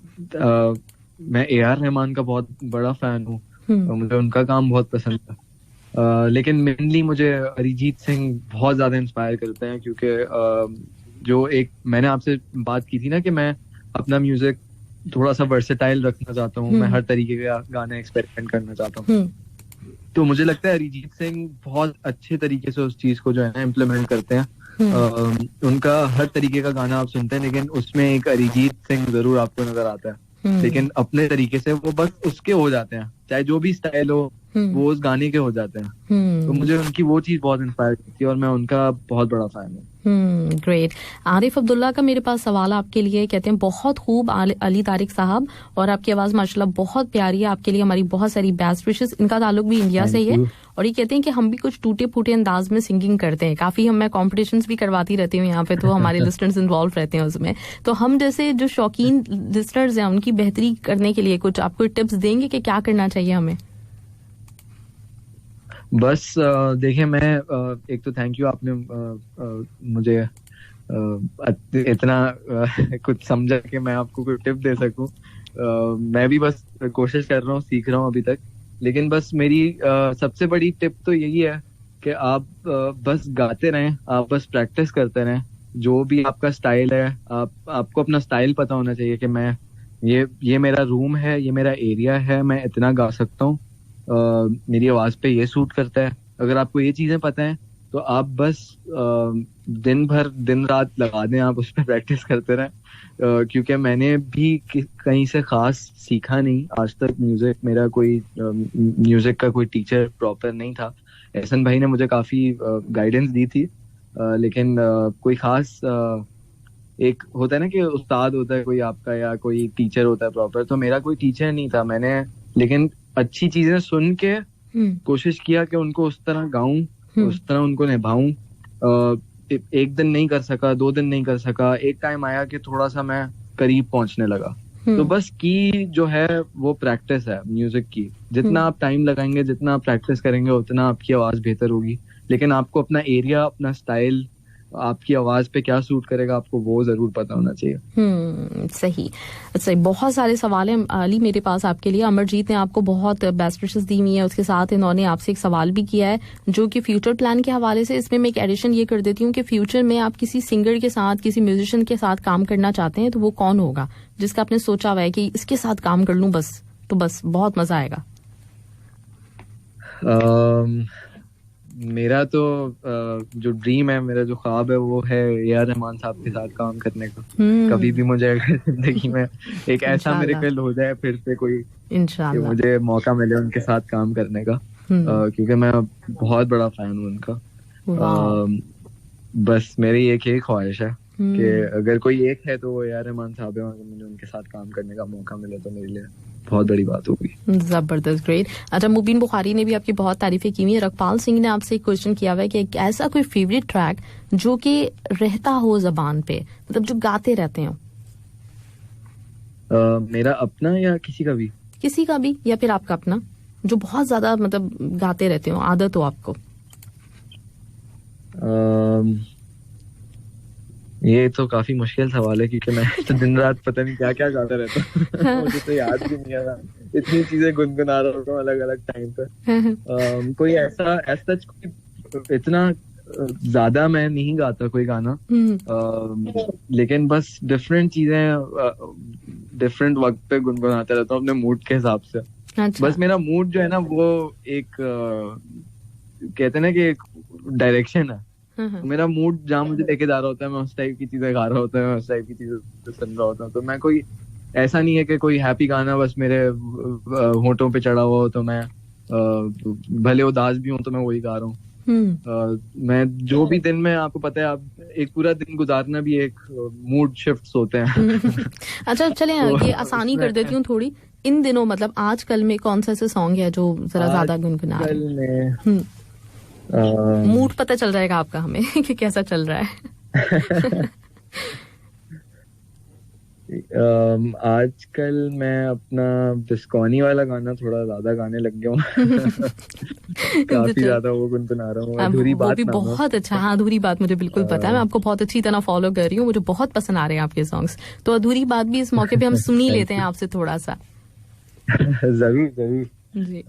मैं AR रहमान का बहुत बड़ा फैन हूँ, मुझे उनका काम बहुत पसंद है। लेकिन मेनली मुझे अरिजीत सिंह बहुत ज्यादा इंस्पायर करते हैं, क्योंकि जो एक मैंने आपसे बात की थी ना कि मैं अपना म्यूजिक थोड़ा सा वर्सेटाइल रखना चाहता हूँ, मैं हर तरीके के गाने एक्सपेरिमेंट करना चाहता हूँ, तो मुझे लगता है अरिजीत सिंह बहुत अच्छे तरीके से उस चीज को जो है ना इम्प्लीमेंट करते हैं। उनका हर तरीके का गाना आप सुनते हैं, लेकिन उसमें एक अरिजीत सिंह जरूर आपको नजर आता है, लेकिन अपने तरीके से वो बस उसके हो जाते हैं, चाहे जो भी स्टाइल हो वो उस गाने के हो जाते हैं। तो मुझे उनकी वो चीज बहुत इंस्पायर करती है और मैं उनका बहुत बड़ा फैन हूँ। ग्रेट। आरिफ अब्दुल्ला का मेरे पास सवाल आपके लिए, कहते हैं बहुत खूब अली तारिक साहब, और आपकी आवाज माशाल्लाह बहुत प्यारी है, आपके लिए हमारी बहुत सारी बेस्ट विशेस। इनका ताल्लुक भी इंडिया से ही है, और ये कहते हैं कि हम भी कुछ टूटे फूटे अंदाज में सिंगिंग करते हैं, काफी मैं कॉम्पिटिशन्स भी करवाती रहती हूँ यहाँ पे, तो हमारे लिस्टनर्स इन्वॉल्व रहते हैं उसमें। तो हम जैसे जो शौकीन लिस्टनर्स हैं उनकी बेहतरी करने के लिए कुछ आपको टिप्स देंगे कि क्या करना चाहिए हमें? बस देखिए, मैं एक तो थैंक यू, आपने मुझे इतना कुछ समझा कि मैं आपको कोई टिप दे सकूं। मैं भी बस कोशिश कर रहा हूँ, सीख रहा हूँ अभी तक। लेकिन बस मेरी सबसे बड़ी टिप तो यही है कि आप बस गाते रहें, आप बस प्रैक्टिस करते रहें। जो भी आपका स्टाइल है, आपको अपना स्टाइल पता होना चाहिए कि मैं ये मेरा रूम है, ये मेरा एरिया है, मैं इतना गा सकता हूँ, मेरी आवाज पे ये सूट करता है। अगर आपको ये चीजें पता है तो आप बस दिन रात लगा दें, आप उस पर प्रैक्टिस करते रहें। क्योंकि मैंने भी कहीं से खास सीखा नहीं आज तक म्यूजिक, मेरा कोई म्यूजिक का कोई टीचर प्रॉपर नहीं था। एहसन भाई ने मुझे काफी गाइडेंस दी थी, लेकिन कोई खास एक होता है ना कि उस्ताद होता है कोई आपका, या कोई टीचर होता है प्रॉपर, तो मेरा कोई टीचर नहीं था। मैंने लेकिन अच्छी चीजें सुन के कोशिश किया कि उनको उस तरह गाऊं, उस तरह उनको निभाऊं। एक दिन नहीं कर सका, 2 दिन नहीं कर सका, एक टाइम आया कि थोड़ा सा मैं करीब पहुंचने लगा। तो बस की जो है वो प्रैक्टिस है म्यूजिक की। जितना आप टाइम लगाएंगे, जितना आप प्रैक्टिस करेंगे, उतना आपकी आवाज बेहतर होगी। लेकिन आपको अपना एरिया, अपना स्टाइल आपकी आवाज पे क्या सूट करेगा आपको वो जरूर पता होना चाहिए। सही सही। बहुत सारे सवाल हैं अली मेरे पास आपके लिए। अमरजीत ने आपको बहुत बेस्ट विशेस दी हुई है, उसके साथ इन्होंने आपसे एक सवाल भी किया है जो कि फ्यूचर प्लान के हवाले से। इसमें मैं एक एडिशन ये कर देती हूँ कि फ्यूचर में आप किसी सिंगर के साथ, किसी म्यूजिशियन के साथ काम करना चाहते हैं तो वो कौन होगा जिसका आपने सोचा हुआ है कि इसके साथ काम कर लूं बस, तो बस बहुत मजा आएगा? मेरा तो जो ड्रीम है, मेरा जो ख्वाब है वो है ए.आर. रहमान साहब के साथ काम करने का। कभी भी मुझे जिंदगी में एक ऐसा मिरेकल हो जाए फिर से कोई, कि मुझे मौका मिले उनके साथ काम करने का, क्योंकि मैं बहुत बड़ा फैन हूँ उनका। बस मेरी एक ही ख्वाहिश है कि अगर कोई एक है तो वो ए.आर. रहमान साहब है, और मुझे उनके साथ काम करने का मौका मिले तो मेरे लिए बहुत बड़ी बात होगी। जबरदस्त, ग्रेट। अच्छा, मुबीन बुखारी ने भी आपकी बहुत तारीफें की हुई है। रकपाल सिंह ने आपसे एक क्वेश्चन किया हुआ है कि एक ऐसा कोई फेवरेट ट्रैक जो कि रहता हो जबान पे, मतलब जो गाते रहते हो। मेरा अपना या किसी का भी? किसी का भी, या फिर आपका अपना, जो बहुत ज्यादा मतलब गाते रहते हो, आदत हो आपको। ये तो काफी मुश्किल सवाल है क्योंकि मैं तो दिन रात पता नहीं क्या क्या गाता रहता हूँ। मुझे तो याद भी नहीं आ रहा, इतनी चीजें गुनगुना रहा होता हूँ अलग अलग टाइम पे। कोई ऐसा इतना ज्यादा मैं नहीं गाता कोई गाना, लेकिन बस डिफरेंट चीजें डिफरेंट वक्त पे गुनगुनाता रहता हूँ अपने मूड के हिसाब से। अच्छा। बस मेरा मूड जो है ना वो एक कहते हैं ना कि एक डायरेक्शन है। मेरा मूड जहाँ मुझे लेके जा रहा होता है मैं उस टाइप की चीजें गा रहा होता है, मैं उस टाइप की चीजें सुन रहा होता हूँ। तो मैं कोई ऐसा नहीं है कि कोई हैप्पी गाना बस मेरे होंठों पे चढ़ा हुआ हो तो मैं भले उदास भी हूँ तो मैं वही गा रहा हूँ। मैं जो भी दिन में, आपको पता है, आप एक पूरा दिन गुजारना भी एक मूड शिफ्ट्स होते हैं। अच्छा, चले ये आसानी कर देती हूँ थोड़ी। इन दिनों मतलब आजकल में कौन सा ऐसा सॉन्ग है जो जरा ज्यादा गुनगुना रहे हैं? मूड पता चल जाएगा आपका हमें कि कैसा चल रहा है। आजकल मैं अपना बिस्कॉनी वाला गाना थोड़ा ज्यादा गाने लग गया हूँ। काफी ज्यादा वो गुनगुना रहा हूँ। अधूरी बात, वो भी बहुत अच्छा। हाँ, अधूरी बात मुझे बिल्कुल पता है, मैं आपको बहुत अच्छी तरह फॉलो कर रही हूँ, मुझे बहुत पसंद आ रहे हैं आपके सॉन्ग्स। तो अधूरी बात भी इस मौके पे हम सुन ही लेते हैं आपसे थोड़ा सा। जरूर जरूर जी।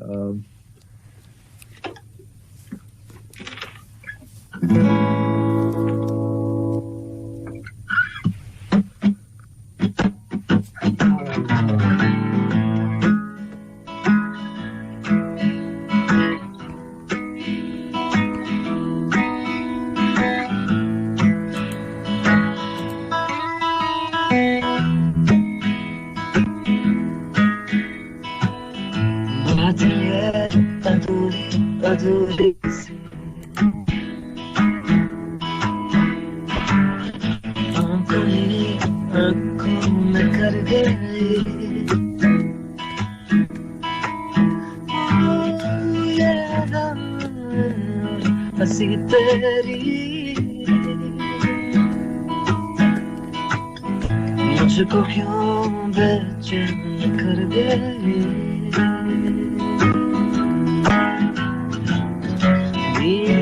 मुझको क्यों बेचैन कर गई,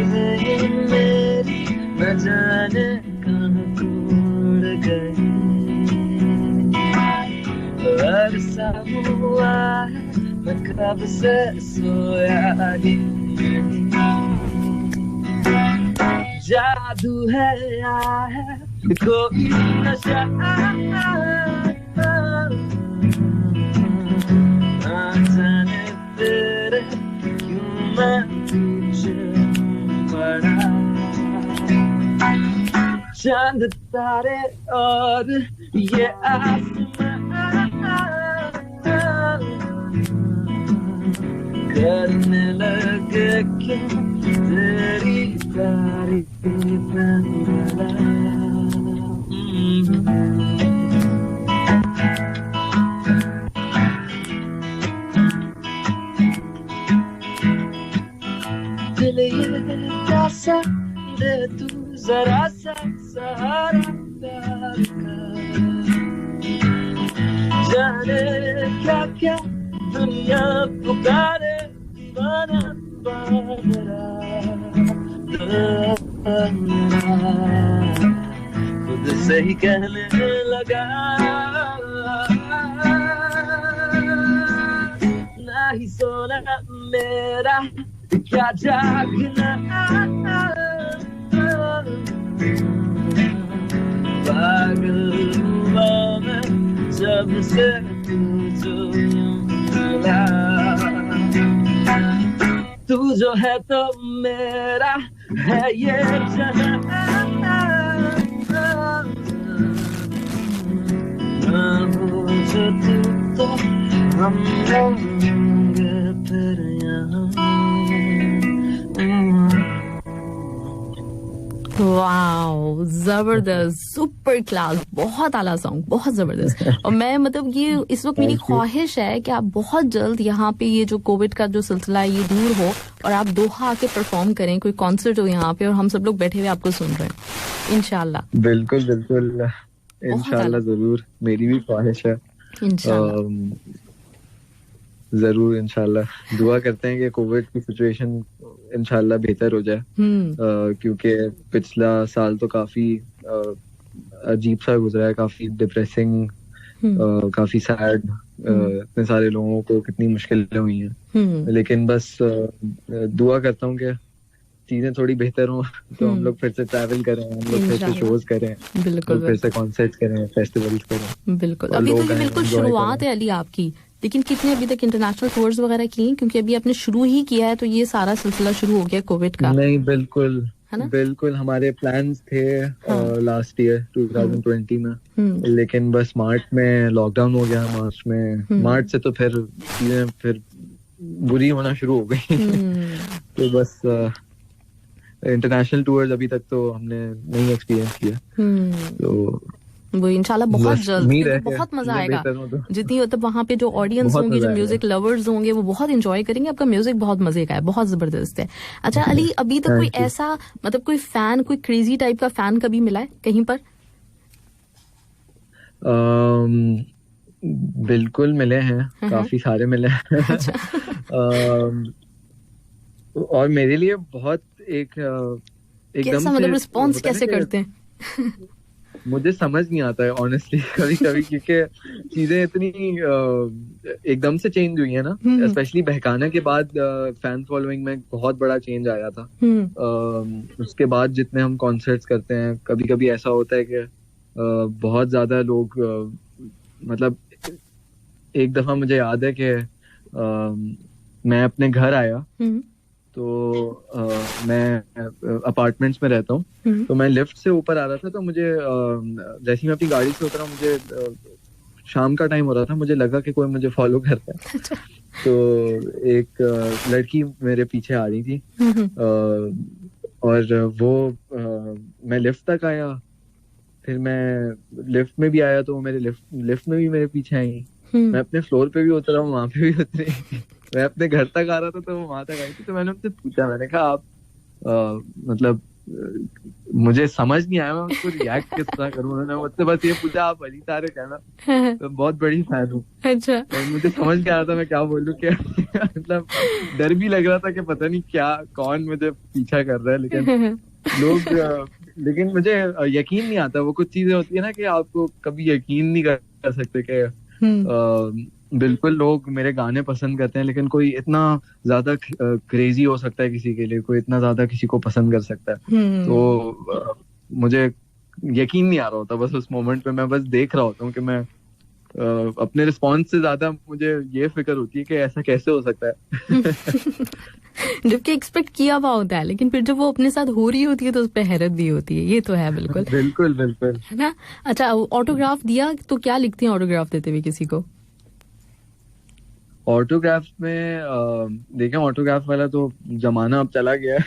मेरी न जाने कहाँ उड़ गई। अरसा हुआ है मैं कब से सोया नहीं, जादू है या है कोई नशा, जाने तेरे क्यों मैं पीछे पड़ा। चांद तारे और ये आसमां करने लगे क्यों तेरी तारीफ। दिल ये प्यासा दे तू जरा सा सहारा प्यार का, जाने क्या क्या दुनिया पुकारे दीवाना पागला। खुद से ही कहने लगा नहीं सोना मेरा क्या जागना पागल हुआ मैं जब से तुझे मिला तू जो है तो मेरा है ये जहां मुझे तू तो हम होंगे फिर यहाँ वाओ, जबरदस्त, सुपर क्लास, बहुत आला सॉन्ग, बहुत जबरदस्त। और मैं मतलब ये इस वक्त मेरी ख्वाहिश है कि आप बहुत जल्द यहाँ पे ये जो कोविड का जो सिलसिला है ये दूर हो और आप दोहा आके परफॉर्म करें, कोई कॉन्सर्ट हो यहाँ पे और हम सब लोग बैठे हुए आपको सुन रहे हैं, इंशाल्लाह। बिल्कुल बिल्कुल, इंशाल्लाह जरूर, मेरी भी ख्वाहिश है, इंशाल्लाह जरूर इंशाल्लाह। दुआ करते हैं कि कोविड की सिचुएशन इंशाल्लाह बेहतर हो जाए, क्योंकि पिछला साल तो काफी अजीब सा गुजरा है, काफी डिप्रेसिंग, काफी सैड, इतने सारे लोगों को कितनी मुश्किलें हुई हैं, लेकिन बस दुआ करता हूँ कि चीजें थोड़ी बेहतर हों तो हम लोग फिर से ट्रैवल करें, हम लोग फिर से शोज करें, बिल्कुल, फिर से कॉन्सर्ट करें, फेस्टिवल्स करें। बिल्कुल, अभी तो ये बिल्कुल शुरुआत है अली आपकी, लेकिन कितने अभी तक इंटरनेशनल टूर्स वगैरह किए? क्योंकि अभी आपने शुरू ही किया है तो ये सारा सिलसिला शुरू हो गया कोविड का। नहीं, बिल्कुल बिल्कुल, हमारे प्लान्स थे लास्ट ईयर 2020 में, लेकिन बस मार्च में लॉकडाउन हो गया। मार्च से तो फिर चीजें फिर बुरी होना शुरू हो गई तो बस इंटरनेशनल टूर्स अभी तक तो हमने नहीं एक्सपीरियंस किया, तो वो इंशाल्लाह बहुत जल्द, बहुत मजा आएगा। जितनी मतलब वहाँ पे जो ऑडियंस होंगे, जो म्यूजिक लवर्स होंगे, वो बहुत एंजॉय करेंगे। आपका म्यूजिक बहुत मजे का है, बहुत जबरदस्त है। अच्छा अली, अभी तक कोई ऐसा मतलब कोई फैन, कोई क्रेजी टाइप का फैन कभी मिला है कहीं पर? बिल्कुल मिले हैं, काफी सारे मिले हैं और मेरे लिए बहुत एकदम से मतलब रिस्पॉन्स कैसे करते हैं? मुझे समझ नहीं आता है ऑनेस्टली कभी कभी, क्योंकि चीजें इतनी एकदम से चेंज हुई है ना, स्पेशली बहकाना के बाद फैन फॉलोइंग में बहुत बड़ा चेंज आया था। उसके बाद जितने हम कॉन्सर्ट्स करते हैं, कभी कभी ऐसा होता है कि बहुत ज्यादा लोग, मतलब एक दफा मुझे याद है कि मैं अपने घर आया, तो मैं अपार्टमेंट्स में रहता हूँ, तो मैं लिफ्ट से ऊपर आ रहा था, तो मुझे जैसे ही मैं अपनी गाड़ी से उतरा, मुझे शाम का टाइम हो रहा था, मुझे लगा कि कोई मुझे फॉलो कर रहा है। तो एक लड़की मेरे पीछे आ रही थी और वो मैं लिफ्ट तक आया, फिर मैं लिफ्ट में भी आया तो वो मेरे लिफ्ट में भी मेरे पीछे आई, मैं अपने फ्लोर पे भी उतरा हूँ, वहां पे भी उतरी, मैं अपने घर तक आ रहा था तो वो वहां तक आई थी। तो मैंने उनसे पूछा, मैंने कहा आप मतलब मुझे समझ नहीं आया मैं उसको रिएक्ट किस तरह करूँ। उन्होंने मुझसे बस ये पूछा आप अली तारे कहना, तो बहुत बड़ी फैन हूँ। अच्छा, तो मुझे समझ नहीं आ रहा था मैं क्या बोलूँ, क्या मतलब डर भी लग रहा था कि पता नहीं क्या कौन मुझे पीछा कर रहा है, लेकिन मुझे यकीन नहीं आता। वो कुछ चीजें होती है ना कि आपको कभी यकीन नहीं कर सकते कि बिल्कुल लोग मेरे गाने पसंद करते हैं, लेकिन कोई इतना ज्यादा क्रेजी हो सकता है किसी के लिए, कोई इतना ज्यादा किसी को पसंद कर सकता है। तो मुझे यकीन नहीं आ रहा होता बस उस मोमेंट पे, मैं बस देख रहा होता हूँ कि मैं अपने रिस्पॉन्स से ज्यादा मुझे ये फिक्र होती है कि ऐसा कैसे हो सकता है जबकि एक्सपेक्ट किया हुआ होता है, लेकिन फिर जब वो अपने साथ हो रही होती है तो उस पर हैरत भी होती है। ये तो है बिल्कुल बिल्कुल बिल्कुल, है ना। अच्छा, ऑटोग्राफ दिया तो क्या लिखती हैं ऑटोग्राफ देते हुए किसी को? ऑटोग्राफ में देखें, ऑटोग्राफ वाला तो जमाना अब चला गया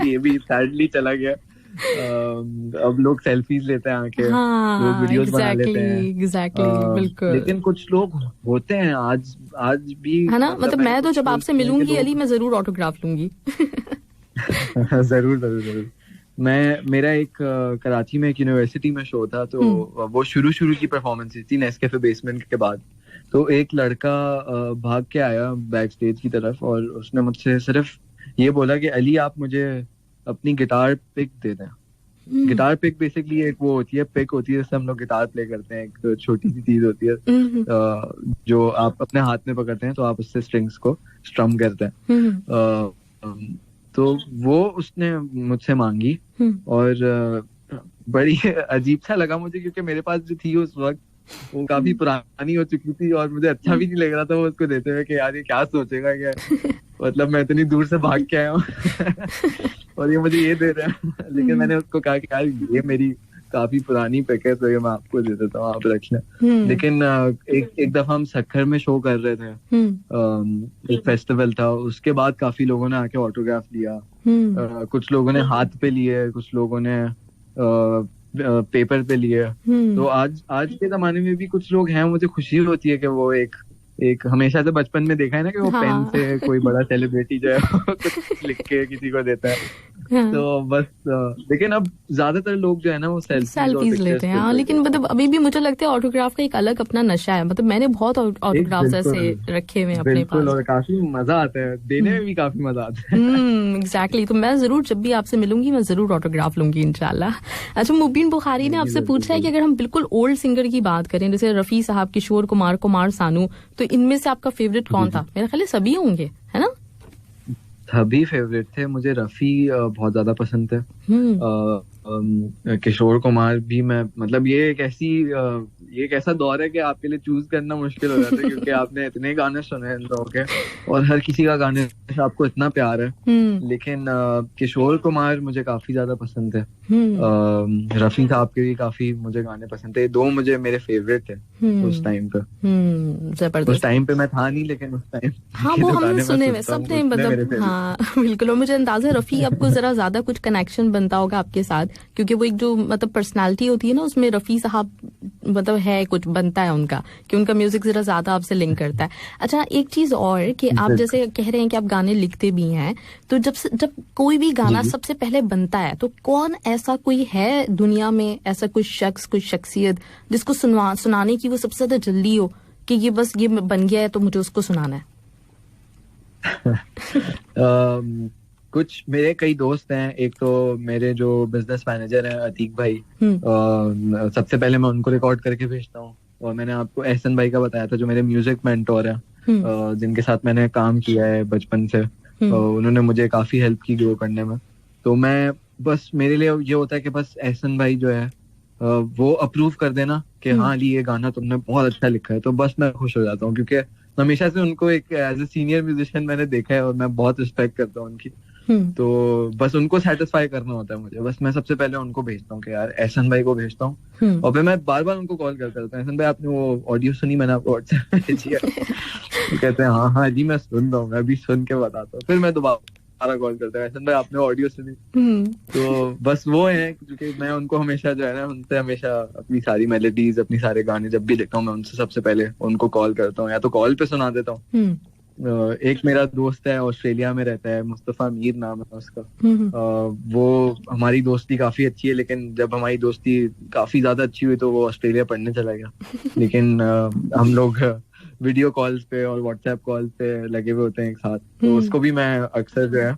ये भी सैडली चला गया। अब लोग सेल्फीज लेते हैं आके, लोग वीडियोस बना लेते हैं। एग्जैक्टली, बिल्कुल। लेकिन कुछ लोग होते हैं आज भी, है ना, मतलब मैं तो जब आपसे मिलूंगी अली, मैं जरूर ऑटोग्राफ लूंगी जरूर जरूर जरूर। मेरा एक कराची में एक यूनिवर्सिटी में शो था, तो वो शुरू की परफॉर्मेंस थी नेस्कैफे बेसमेंट के बाद। तो एक लड़का भाग के आया बैक स्टेज की तरफ और उसने मुझसे सिर्फ ये बोला कि अली आप मुझे अपनी गिटार पिक दे दें। गिटार पिक बेसिकली एक वो होती है, पिक होती है जिससे हम लोग गिटार प्ले करते हैं, एक छोटी सी चीज होती है जो आप अपने हाथ में पकड़ते हैं तो आप उससे स्ट्रिंग्स को स्ट्रम करते हैं। तो वो उसने मुझसे मांगी और बड़ी अजीब सा लगा मुझे, क्योंकि मेरे पास जो थी उस वक्त वो काफी पुरानी हो चुकी थी और मुझे अच्छा भी नहीं लग रहा था वो उसको देते हुए कि यार ये क्या सोचेगा, क्या मतलब मैं इतनी दूर से भाग के आया हूँ और ये मुझे ये दे रहे हैं। लेकिन मैंने उसको कहा कि यार ये मेरी काफी पुरानी पिक है तो ये मैं आपको दे देता हूँ, आप रख लें। लेकिन एक दफा हम सक्खर में शो कर रहे थे, एक फेस्टिवल था, उसके बाद काफी लोगों ने आके ऑटोग्राफ लिया, कुछ लोगों ने हाथ पे लिए, कुछ लोगों ने पेपर पे लिए। तो आज के जमाने में भी कुछ लोग हैं, मुझे खुशी होती है कि वो एक हमेशा से बचपन में देखा है ना कि वो पेन से कोई बड़ा सेलिब्रिटी जो है कुछ लिख के किसी को देता है। तो बस लेकिन अब ज्यादातर लोग जो है ना वो सेल्फीज लेते हैं। हाँ, लेकिन मतलब अभी भी मुझे लगता है ऑटोग्राफ का एक अलग अपना नशा है। मतलब मैंने बहुत ऑटोग्राफ्स ऐसे रखे हुए हैं अपने पास, और काफी मजा आता है देने में भी, काफी मजा आता है। एग्जैक्टली। तो मैं जरूर जब भी आपसे मिलूंगी मैं जरूर ऑटोग्राफ लूंगी इंशाल्लाह। अच्छा, मुबीन बुखारी ने आपसे पूछा है कि अगर हम बिल्कुल ओल्ड सिंगर की बात करें, जैसे रफी साहब, किशोर कुमार, कुमार सानू, तो इनमें से आपका फेवरेट कौन था? मेरा ख्याल है सभी होंगे, है ना? सभी फेवरेट थे। मुझे रफी बहुत ज्यादा पसंद थे, किशोर कुमार भी। मैं मतलब ये एक ऐसा दौर है कि आपके लिए चूज करना मुश्किल हो जाता है क्योंकि आपने इतने गाने सुने हैं इन लोगों के और हर किसी का गाने से आपको इतना प्यार है। लेकिन किशोर कुमार मुझे काफी ज्यादा पसंद थे, रफी साहब के भी काफी मुझे गाने पसंद थे। दो मुझे मेरे फेवरेट थे उस टाइम पे। जबरदस्त। उस टाइम पे मैं था नहीं, लेकिन उस टाइम हाँ वो हमने सुने हुए सबने, मतलब हाँ बिल्कुल। और मुझे अंदाजा है रफी आपको जरा ज्यादा कुछ कनेक्शन बनता होगा आपके साथ, क्योंकि वो एक जो मतलब पर्सनालिटी होती है ना उसमें रफी साहब मतलब है कुछ बनता है उनका, कि उनका म्यूजिक जरा ज्यादा आपसे लिंक करता है। अच्छा, एक चीज और कि आप जैसे कह रहे हैं कि आप गाने लिखते भी हैं, तो जब कोई भी गाना सबसे पहले बनता है तो कौन ऐसा कोई है दुनिया में, ऐसा कोई शख्स, कोई शख्सियत जिसको सुनाने की वो सबसे ज्यादा जल्दी हो कि ये बस ये बन गया है तो मुझे उसको सुनाना है? कुछ मेरे कई दोस्त हैं। एक तो मेरे जो बिजनेस मैनेजर हैं अतीक भाई, सबसे पहले मैं उनको रिकॉर्ड करके भेजता हूँ। और मैंने आपको एहसन भाई का बताया था जो मेरे म्यूजिक मेंटोर हैं, जिनके साथ मैंने काम किया है बचपन से। उन्होंने मुझे काफी हेल्प की ग्रो करने में। तो मैं बस मेरे लिए ये होता है कि बस एहसन भाई जो है वो अप्रूव कर देना कि हाँ अली ये गाना तुमने बहुत अच्छा लिखा है, तो बस मैं खुश हो जाता हूँ। क्योंकि हमेशा से उनको एक एज ए सीनियर म्यूजिशियन मैंने देखा है और मैं बहुत रिस्पेक्ट करता हूँ उनकी। तो बस उनको सेटिस्फाई करना होता है मुझे। बस मैं सबसे पहले उनको भेजता हूँ कि यार एहसन भाई को भेजता हूँ, और फिर मैं बार बार उनको कॉल करता हूँ, एहसन भाई आपने वो ऑडियो सुनी, मैंने आपको व्हाट्सएप में भेजी है। तो कहते हैं हाँ जी मैं सुन रहा हूँ, मैं अभी सुन के बताता हूँ। फिर मैं दोबारा कॉल करता हूँ, एहसन भाई आपने ऑडियो सुनी? तो बस वो है, क्योंकि मैं उनको हमेशा जो है ना उनसे हमेशा अपनी सारी मेलोडीज, अपनी सारे गाने जब भी लिखता हूँ मैं उनसे सबसे पहले उनको कॉल करता हूँ, या तो कॉल पे सुना देता हूँ। एक मेरा दोस्त है ऑस्ट्रेलिया में रहता है, मुस्तफा मीर नाम है उसका। वो हमारी दोस्ती काफी अच्छी है, लेकिन जब हमारी दोस्ती काफी ज्यादा अच्छी हुई तो वो ऑस्ट्रेलिया पढ़ने चला गया। लेकिन हम लोग वीडियो कॉल्स पे और व्हाट्सएप कॉल पे लगे हुए होते हैं एक साथ। तो उसको भी मैं अक्सर जो है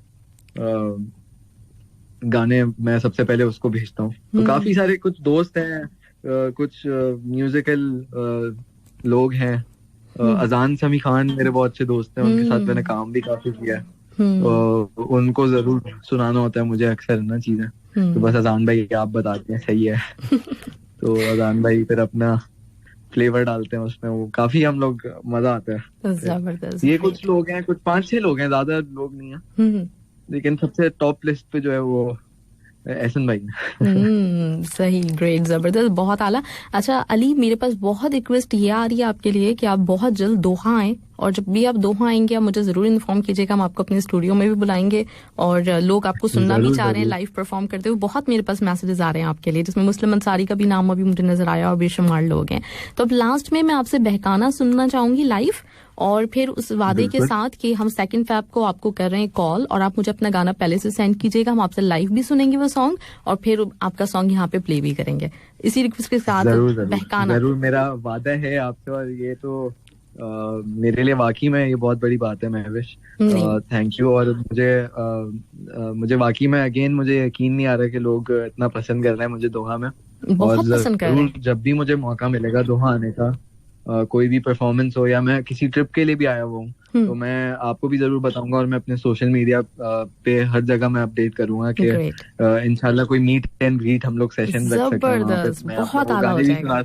गाने मैं सबसे पहले उसको भेजता हूँ। तो काफी सारे कुछ दोस्त हैं, कुछ म्यूजिकल लोग हैं। अजान समी खान मेरे बहुत अच्छे दोस्त हैं, उनके साथ मैंने काम भी काफी किया है। उनको जरूर सुनाना होता है मुझे अक्सर ना चीजें, तो बस अजान भाई आप बताते हैं सही है। तो अजान भाई फिर अपना फ्लेवर डालते हैं उसमें, वो काफी हम लोग मजा आता है। जबरदस्त। ये कुछ लोग हैं, कुछ 5-6 लोग हैं, ज्यादा लोग नहीं है, लेकिन सबसे टॉप लिस्ट पे जो है वो एहसन भाई। सही, ग्रेट, जबरदस्त, बहुत आला। अच्छा अली, मेरे पास बहुत रिक्वेस्ट ये आ रही है आपके लिए कि आप बहुत जल्द दोहा आए, और जब भी आप दोहा आएंगे आप मुझे जरूर इन्फॉर्म कीजिएगा, हम आपको अपने स्टूडियो में भी बुलाएंगे और लोग आपको सुनना भी चाह रहे हैं लाइव परफॉर्म करते हुए। बहुत मेरे पास मैसेजेस आ रहे हैं आपके लिए, जिसमें मुस्लिम अंसारी का भी नाम अभी मुझे नजर आया और बेशुमार लोग हैं। तो अब लास्ट में मैं आपसे बहकाना सुनना चाहूंगी लाइव, और फिर उस वादे के साथ कि हम 2 फ़रवरी को आपको कर रहे हैं कॉल, और आप मुझे अपना गाना पहले से सेंड कीजिएगा, हम आपसे लाइव भी सुनेंगे वो सॉन्ग और फिर आपका सॉन्ग यहाँ पे प्ले भी करेंगे। इसी रिक्वेस्ट के साथ बहकाना जरूर मेरा वादा है आपसे, और ये तो मेरे लिए वाकई में ये बहुत बड़ी बात है महविश, थैंक यू। और मुझे वाकई में अगेन मुझे यकीन नहीं आ रहा कि लोग इतना पसंद कर रहे हैं मुझे दोहा में, बहुत पसंद कर रहे हैं। जब भी मुझे मौका मिलेगा दोहा आने का, कोई भी परफॉर्मेंस हो या मैं किसी ट्रिप के लिए भी आया हुआ हूँ, तो मैं आपको भी जरूर बताऊंगा और मैं अपने सोशल मीडिया पे हर जगह मैं अपडेट करूंगा कि इंशाल्लाह कोई मीट एंड ग्रीट हम लोग सेशन रख सकते हैं, बहुत आला हो जाएगा।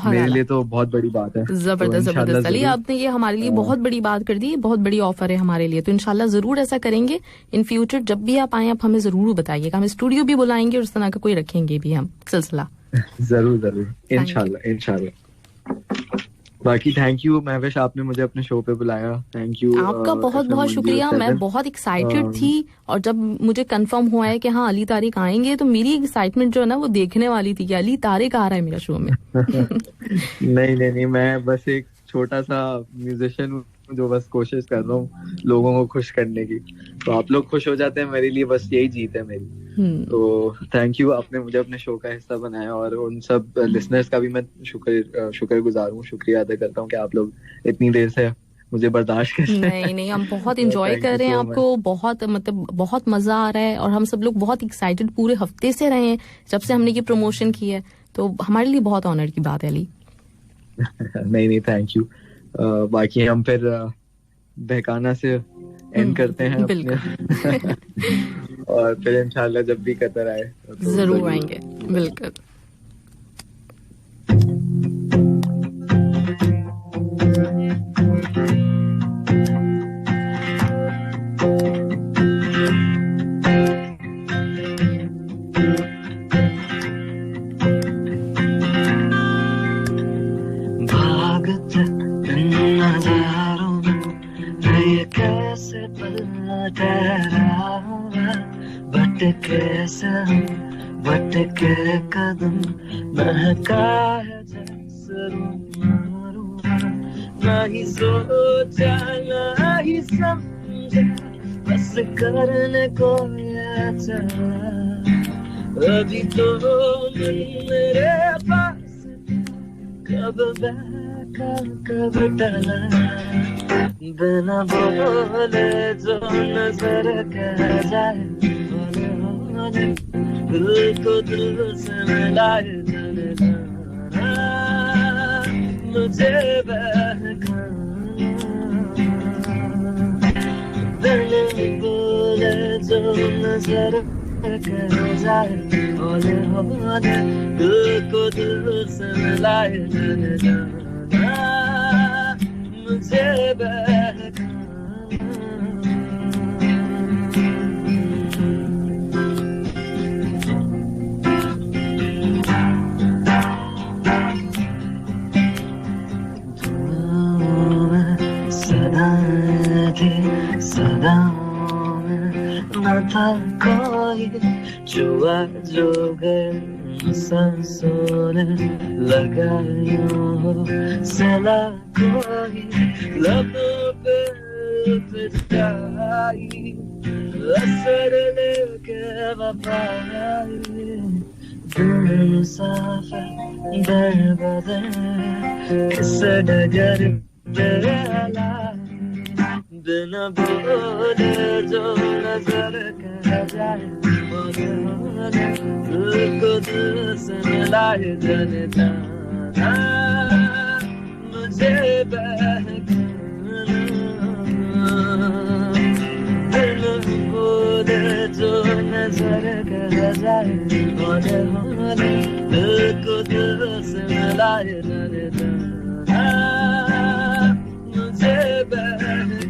मेरे लिए तो बहुत बड़ी बात है। जबरदस्त अली, आपने ये हमारे लिए बहुत बड़ी बात कर दी, बहुत बड़ी ऑफर है हमारे लिए, तो इंशाल्लाह जरूर ऐसा करेंगे इन फ्यूचर। जब भी आप आए आप हमें जरूर बताइएगा, हम स्टूडियो भी बुलाएंगे और इस तरह का कोई रखेंगे भी हम सिलसिला। जरूर इंशाल्लाह। बाकी थैंक यू महविश, आपने मुझे अपने शो पे बुलाया, थैंक यू। आपका बहुत बहुत शुक्रिया। मैं बहुत एक्साइटेड थी और जब मुझे कंफर्म हुआ है कि हाँ अली तारिक आएंगे, तो मेरी एक्साइटमेंट जो है ना वो देखने वाली थी कि अली तारिक आ रहा है मेरा शो में। नहीं, मैं बस एक छोटा सा म्यूजिशियन हूँ जो बस कोशिश कर रहा हूँ लोगों को खुश करने की, तो आप लोग खुश हो जाते हैं मेरे लिए बस यही जीत है मेरी। तो थैंक यू, आपने मुझे अपने शो का हिस्सा बनाया और उन सब लिसनर्स का भी मैं शुक्रगुजार हूँ, शुक्रिया अदा करता हूँ कि आप लोग इतनी देर से मुझे बर्दाश्त कर रहे हैं। नहीं हम बहुत एंजॉय कर रहे हैं आपको, बहुत मतलब बहुत मजा आ रहा है और हम सब लोग बहुत एक्साइटेड पूरे हफ्ते से रहे हैं जब से हमने ये प्रमोशन की है, तो हमारे लिए बहुत ऑनर की बात है अली। नहीं थैंक यू। बाकी हम फिर बहकाना से एंड करते हैं और फिर इंशाल्लाह जब भी कतर आए तो जरूर आएंगे। बिल्कुल। भटके कदम महका है जैसे ना ही सोचा ना ही समझा, बस करने को चला। अभी तो मन मेरे पास कब बैठा कब टला, बिना बोले जो नजर कह जाए दिल को दिल से मिलाए जाने जाना, मुझे बहकाना, बिन बोले जो नजर कर जाए होले होले, दिल को दिल से मिलाए जाने जाना, मुझे बहकाना। सदाओं में न था कोई जुआ जो गए सांसों ने लगायूं हो सला, कोई लबों पे पिटाई असर लेके वफाई, दिल मुसाफिर दर बदर किस डगर पे आला, बिना बोले जो नजर कह जाए दिल को दिल से मिलाए जाने जाना, मुझे बहकाना, बिना बोले जो नजर कह जाए दिल को दिल से मिलाए जाने जाना, मुझे बहकाना।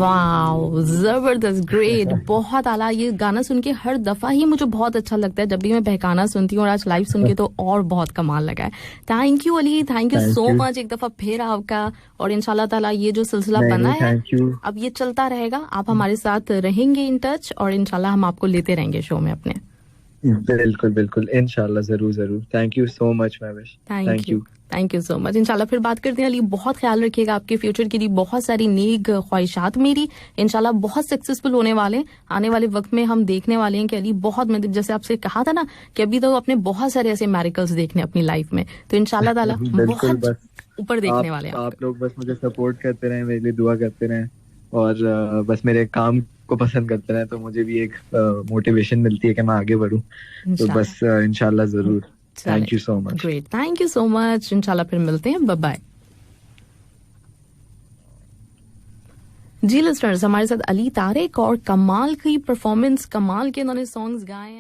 वाओ, जबरदस्त, ग्रेट, बहुत आला। ये गाना सुन के हर दफा ही मुझे बहुत अच्छा लगता है जब भी मैं बहकाना सुनती हूँ, और आज लाइव सुन के तो और बहुत कमाल लगा है। Thank you Ali, thank you so much एक दफा फिर आपका, और इंशाल्लाह ताला ये जो सिलसिला बना है अब ये चलता रहेगा, आप हमारे साथ रहेंगे इन टच, और इंशाल्लाह हम आपको लेते रहेंगे शो में अपने। बिल्कुल बिल्कुल, इंशाल्लाह, जरूर जरूर। Thank you so much Mahvish, thank you, thank you so much. इंशाल्लाह फिर बात करते हैं अली, बहुत ख्याल रखिएगा, आपके फ्यूचर के लिए बहुत सारी नेक ख्वाहिशात मेरी, इंशाल्लाह बहुत सक्सेसफुल होने वाले हैं। आने वाले वक्त में हम देखने वाले हैं कि अली बहुत, मैं जैसे आपसे कहा था ना कि अभी तो अपने बहुत सारे ऐसे मैरिकल्स देखने अपनी लाइफ में, तो इंशाल्लाह ताला बिल्कुल। बहुत ऊपर देखने वाले हैं। आप लोग बस मुझे सपोर्ट करते रहें, मेरे लिए दुआ करते रहें, और बस मेरे काम को पसंद करते रहें, तो मुझे भी एक मोटिवेशन मिलती है कि मैं आगे बढ़ूं। तो बस इंशाल्लाह जरूर। Thank you so much. Great, thank you so much. इंशाल्लाह फिर मिलते हैं, बाय बाय। जी लिस्टनर्स, हमारे साथ अली तारिक, और कमाल की परफॉर्मेंस, कमाल के उन्होंने सॉन्ग्स गाए।